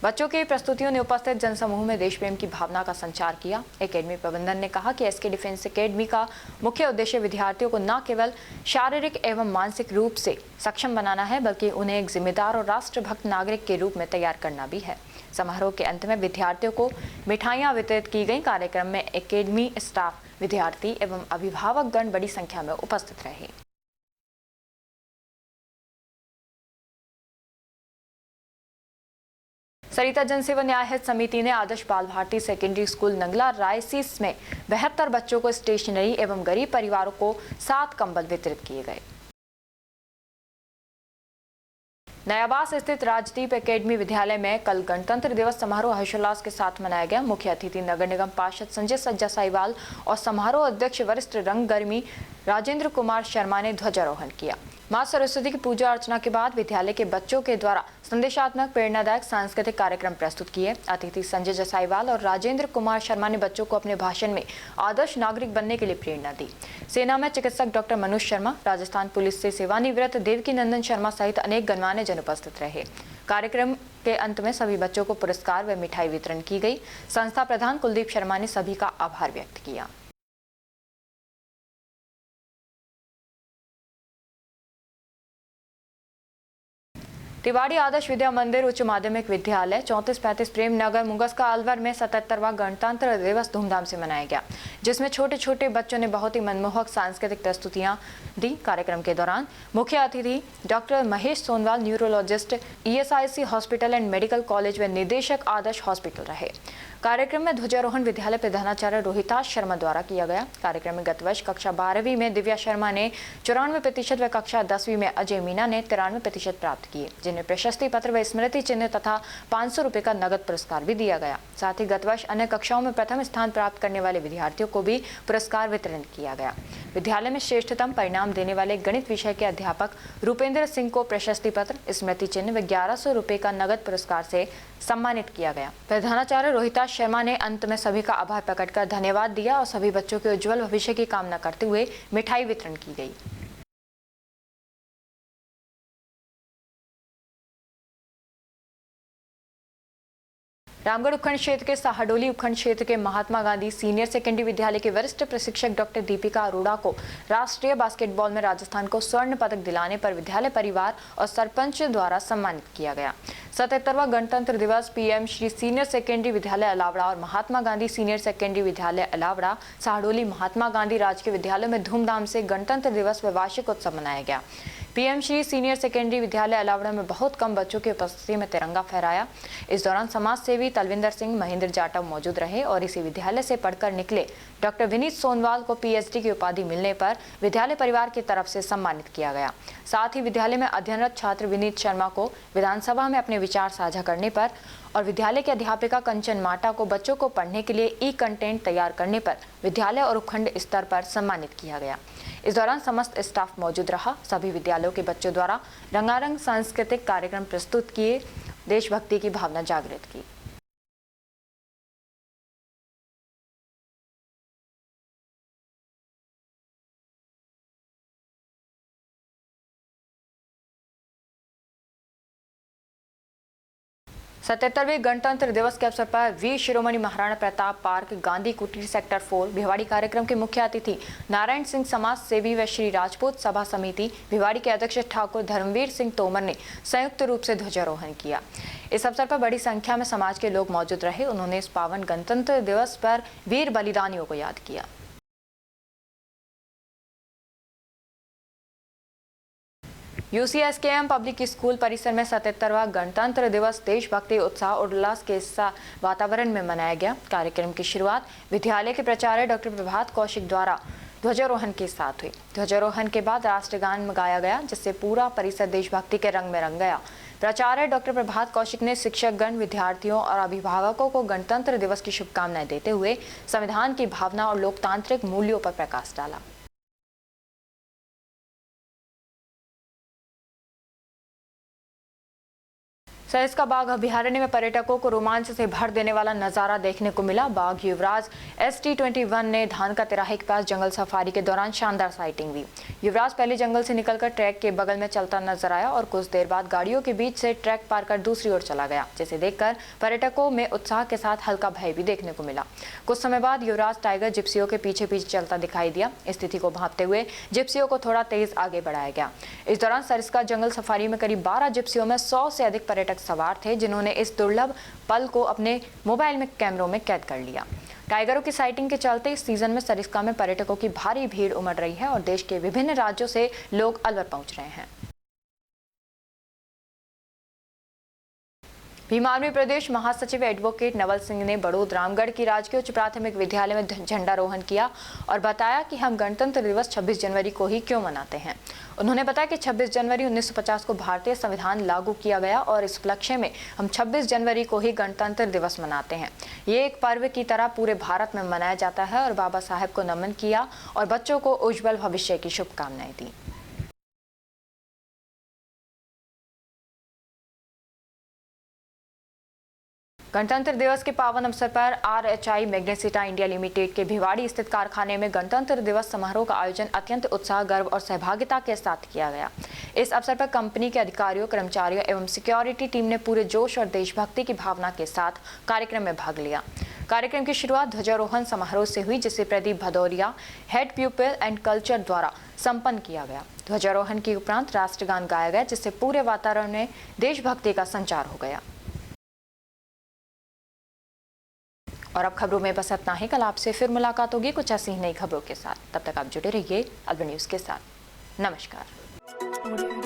[SPEAKER 2] बच्चों की प्रस्तुतियों ने उपस्थित जनसमूह में देश प्रेम की भावना का संचार किया। एकेडमी प्रबंधन ने कहा कि एसके डिफेंस एकेडमी का मुख्य उद्देश्य विद्यार्थियों को न केवल शारीरिक एवं मानसिक रूप से सक्षम बनाना है, बल्कि उन्हें एक जिम्मेदार और राष्ट्रभक्त नागरिक के रूप में तैयार करना भी है। समारोह के अंत में विद्यार्थियों को मिठाइयां वितरित की गई। कार्यक्रम में एकेडमी स्टाफ, विद्यार्थी एवं अभिभावकगण बड़ी संख्या में उपस्थित रहे। सरिता जनसेवा न्याय हित समिति ने आदर्श बाल भारती सेकेंडरी स्कूल नंगला रायसीस में 72 बच्चों को स्टेशनरी एवं गरीब परिवारों को 7 कंबल वितरित किए गए। नयाबास स्थित राजदीप एकेडमी विद्यालय में कल गणतंत्र दिवस समारोह हर्षोल्लास के साथ मनाया गया। मुख्य अतिथि नगर निगम पार्षद संजय सज्जा साहिवाल और समारोह अध्यक्ष वरिष्ठ रंगकर्मी राजेंद्र कुमार शर्मा ने ध्वजारोहण किया। मां सरस्वती की पूजा अर्चना के बाद विद्यालय के बच्चों के द्वारा संदेशात्मक, प्रेरणादायक सांस्कृतिक कार्यक्रम प्रस्तुत किए। अतिथि संजय जसाईवाल और राजेंद्र कुमार शर्मा ने बच्चों को अपने भाषण में आदर्श नागरिक बनने के लिए प्रेरणा दी। सेना में चिकित्सक डॉक्टर मनोज शर्मा, राजस्थान पुलिस से सेवानिवृत्त देवकी नंदन शर्मा सहित अनेक गणमान्य जन उपस्थित रहे। कार्यक्रम के अंत में सभी बच्चों को पुरस्कार व मिठाई वितरण की गई। संस्था प्रधान कुलदीप शर्मा ने सभी का आभार व्यक्त किया। तिवाड़ी आदर्श विद्या मंदिर उच्च माध्यमिक विद्यालय 3435 प्रेम नगर मुंगस्का अलवर में 77वां गणतंत्र दिवस धूमधाम से मनाया गया, जिसमें छोटे छोटे बच्चों ने बहुत ही मनमोहक सांस्कृतिक प्रस्तुतियां दी। कार्यक्रम के दौरान मुख्य अतिथि doctor Mahesh Sonwal, neurologist, ESIC hospital and medical college व निदेशक आदर्श हॉस्पिटल रहे। कार्यक्रम में ध्वजारोहण विद्यालय प्रधानाचार्य रोहिताश शर्मा द्वारा किया गया। कार्यक्रम में गत वर्ष कक्षा 12वीं में दिव्या शर्मा ने 94% व कक्षा 10वीं में अजय मीना ने 93% प्राप्त किए, जिन्हें प्रशस्ति पत्र व स्मृति चिन्ह तथा 500 रुपए का नगद पुरस्कार भी दिया गया। साथ ही गत वर्ष अन्य कक्षाओं में प्रथम स्थान प्राप्त करने वाले विद्यार्थियों को भी पुरस्कार वितरण किया गया। विद्यालय में श्रेष्ठतम परिणाम देने वाले गणित विषय के अध्यापक रूपेंद्र सिंह को प्रशस्ति पत्र, स्मृति चिन्ह व 1100 रुपए का नगद पुरस्कार से सम्मानित किया गया। प्रधानाचार्य रोहिताश शर्मा ने अंत में सभी का आभार प्रकट कर धन्यवाद दिया और सभी बच्चों के उज्जवल भविष्य की कामना करते हुए मिठाई वितरण की गई। रामगढ़ उपखंड क्षेत्र के साहडोली उपखंड क्षेत्र के महात्मा गांधी सीनियर सेकेंडरी विद्यालय के वरिष्ठ प्रशिक्षक डॉक्टर दीपिका अरोड़ा को राष्ट्रीय बास्केटबॉल में राजस्थान को स्वर्ण पदक दिलाने पर विद्यालय परिवार और सरपंच द्वारा सम्मानित किया गया। 77वां गणतंत्र दिवस PM श्री सीनियर सेकेंडरी विद्यालय अलावड़ा और महात्मा गांधी सीनियर सेकेंडरी विद्यालय अलावड़ा, साहडोली महात्मा गांधी राजकीय विद्यालय में धूमधाम से गणतंत्र दिवस व वार्षिक उत्सव मनाया गया। पीएम श्री सीनियर सेकेंडरी विद्यालय अलावड़ा में बहुत कम बच्चों की उपस्थिति में तिरंगा फहराया। इस दौरान समाज सेवी तलविंदर सिंह महेंद्र जाटव मौजूद रहे और इसी विद्यालय से पढ़कर निकले डॉक्टर विनीत सोनवाल को पीएचडी की उपाधि मिलने पर विद्यालय परिवार की तरफ से सम्मानित किया गया। साथ ही विद्यालय में अध्ययनरत छात्र विनीत शर्मा को विधानसभा में अपने विचार साझा करने पर और विद्यालय की अध्यापिका कंचन माटा को बच्चों को पढ़ने के लिए ई कंटेंट तैयार करने पर विद्यालय और उपखंड स्तर पर सम्मानित किया गया। इस दौरान समस्त स्टाफ मौजूद रहा। सभी विद्यालयों के बच्चों द्वारा रंगारंग सांस्कृतिक कार्यक्रम प्रस्तुत किए, देशभक्ति की भावना जागृत की। सतहत्तरवें गणतंत्र दिवस के अवसर पर वीर शिरोमणि महाराणा प्रताप पार्क गांधी कुटीर सेक्टर 4 भिवाड़ी कार्यक्रम के मुख्य अतिथि नारायण सिंह समाज सेवी व श्री राजपूत सभा समिति भिवाड़ी के अध्यक्ष ठाकुर धर्मवीर सिंह तोमर ने संयुक्त रूप से ध्वजारोहण किया। इस अवसर पर बड़ी संख्या में समाज के लोग मौजूद रहे। उन्होंने इस पावन गणतंत्र दिवस पर वीर बलिदानियों को याद किया। यूसीएसकेएम पब्लिक स्कूल परिसर में 77वां गणतंत्र दिवस देशभक्ति उत्साह और उल्लास के वातावरण में मनाया गया। कार्यक्रम की शुरुआत विद्यालय के प्राचार्य डॉक्टर प्रभात कौशिक द्वारा ध्वजारोहण के साथ हुई। ध्वजारोहण के बाद राष्ट्रगान गाया गया, जिससे पूरा परिसर देशभक्ति के रंग में रंग गया। प्राचार्य डॉक्टर प्रभात कौशिक ने शिक्षकगण, विद्यार्थियों और अभिभावकों को गणतंत्र दिवस की शुभकामनाएं देते हुए संविधान की भावना और लोकतांत्रिक मूल्यों पर प्रकाश डाला। सरिस्का बाघ अभयारण्य में पर्यटकों को रोमांच से भर देने वाला नजारा देखने को मिला। बाघ युवराज ST-21 ने धानका तिराहे के पास जंगल सफारी के दौरान शानदार साइटिंग हुई। युवराज पहले जंगल से निकलकर ट्रैक के बगल में चलता नजर आया और कुछ देर बाद गाड़ियों के बीच से ट्रैक पार कर दूसरी ओर चला गया, जिसे देखकर पर्यटकों में उत्साह के साथ हल्का भय भी देखने को मिला। कुछ समय बाद युवराज टाइगर जिप्सियों के पीछे पीछे चलता दिखाई दिया। स्थिति को भांपते हुए जिप्सियों को थोड़ा तेज आगे बढ़ाया गया। इस दौरान सरिस्का जंगल सफारी में करीब 12 जिप्सियों में 100 से अधिक पर्यटक सवार थे, जिन्होंने इस दुर्लभ पल को अपने मोबाइल में कैमरों में कैद कर लिया। टाइगरों की साइटिंग के चलते इस सीजन में सरिस्का में पर्यटकों की भारी भीड़ उमड़ रही है और देश के विभिन्न राज्यों से लोग अलवर पहुंच रहे हैं। भीम आर्मी प्रदेश महासचिव एडवोकेट नवल सिंह ने बड़ौद रामगढ़ की राजकीय उच्च प्राथमिक विद्यालय में झंडारोहण किया और बताया कि हम गणतंत्र दिवस 26 जनवरी को ही क्यों मनाते हैं। उन्होंने बताया कि 26 जनवरी 1950 को भारतीय संविधान लागू किया गया और इस उपलक्ष्य में हम 26 जनवरी को ही गणतंत्र दिवस मनाते हैं। ये एक पर्व की तरह पूरे भारत में मनाया जाता है और बाबा साहेब को नमन किया और बच्चों को उज्जवल भविष्य की शुभकामनाएं दी। गणतंत्र दिवस के पावन अवसर पर RHI मैग्नेसिटा इंडिया लिमिटेड के भिवाड़ी स्थित कारखाने में गणतंत्र दिवस समारोह का आयोजन अत्यंत उत्साह, गर्व और सहभागिता के साथ किया गया। इस अवसर पर कंपनी के अधिकारियों, कर्मचारियों एवं सिक्योरिटी टीम ने पूरे जोश और देशभक्ति की भावना के साथ कार्यक्रम में भाग लिया। कार्यक्रम की शुरुआत ध्वजारोहण समारोह से हुई, जिसे Pradeep Bhadauria, head प्यूपिल and culture द्वारा संपन्न किया गया। ध्वजारोहण के उपरांत राष्ट्रगान गाया गया, जिससे पूरे वातावरण में देशभक्ति का संचार हो गया। और अब खबरों में बस इतना ही। कल आपसे फिर मुलाकात होगी कुछ ऐसी ही नई खबरों के साथ। तब तक आप जुड़े रहिए अलवर न्यूज़ के साथ। नमस्कार।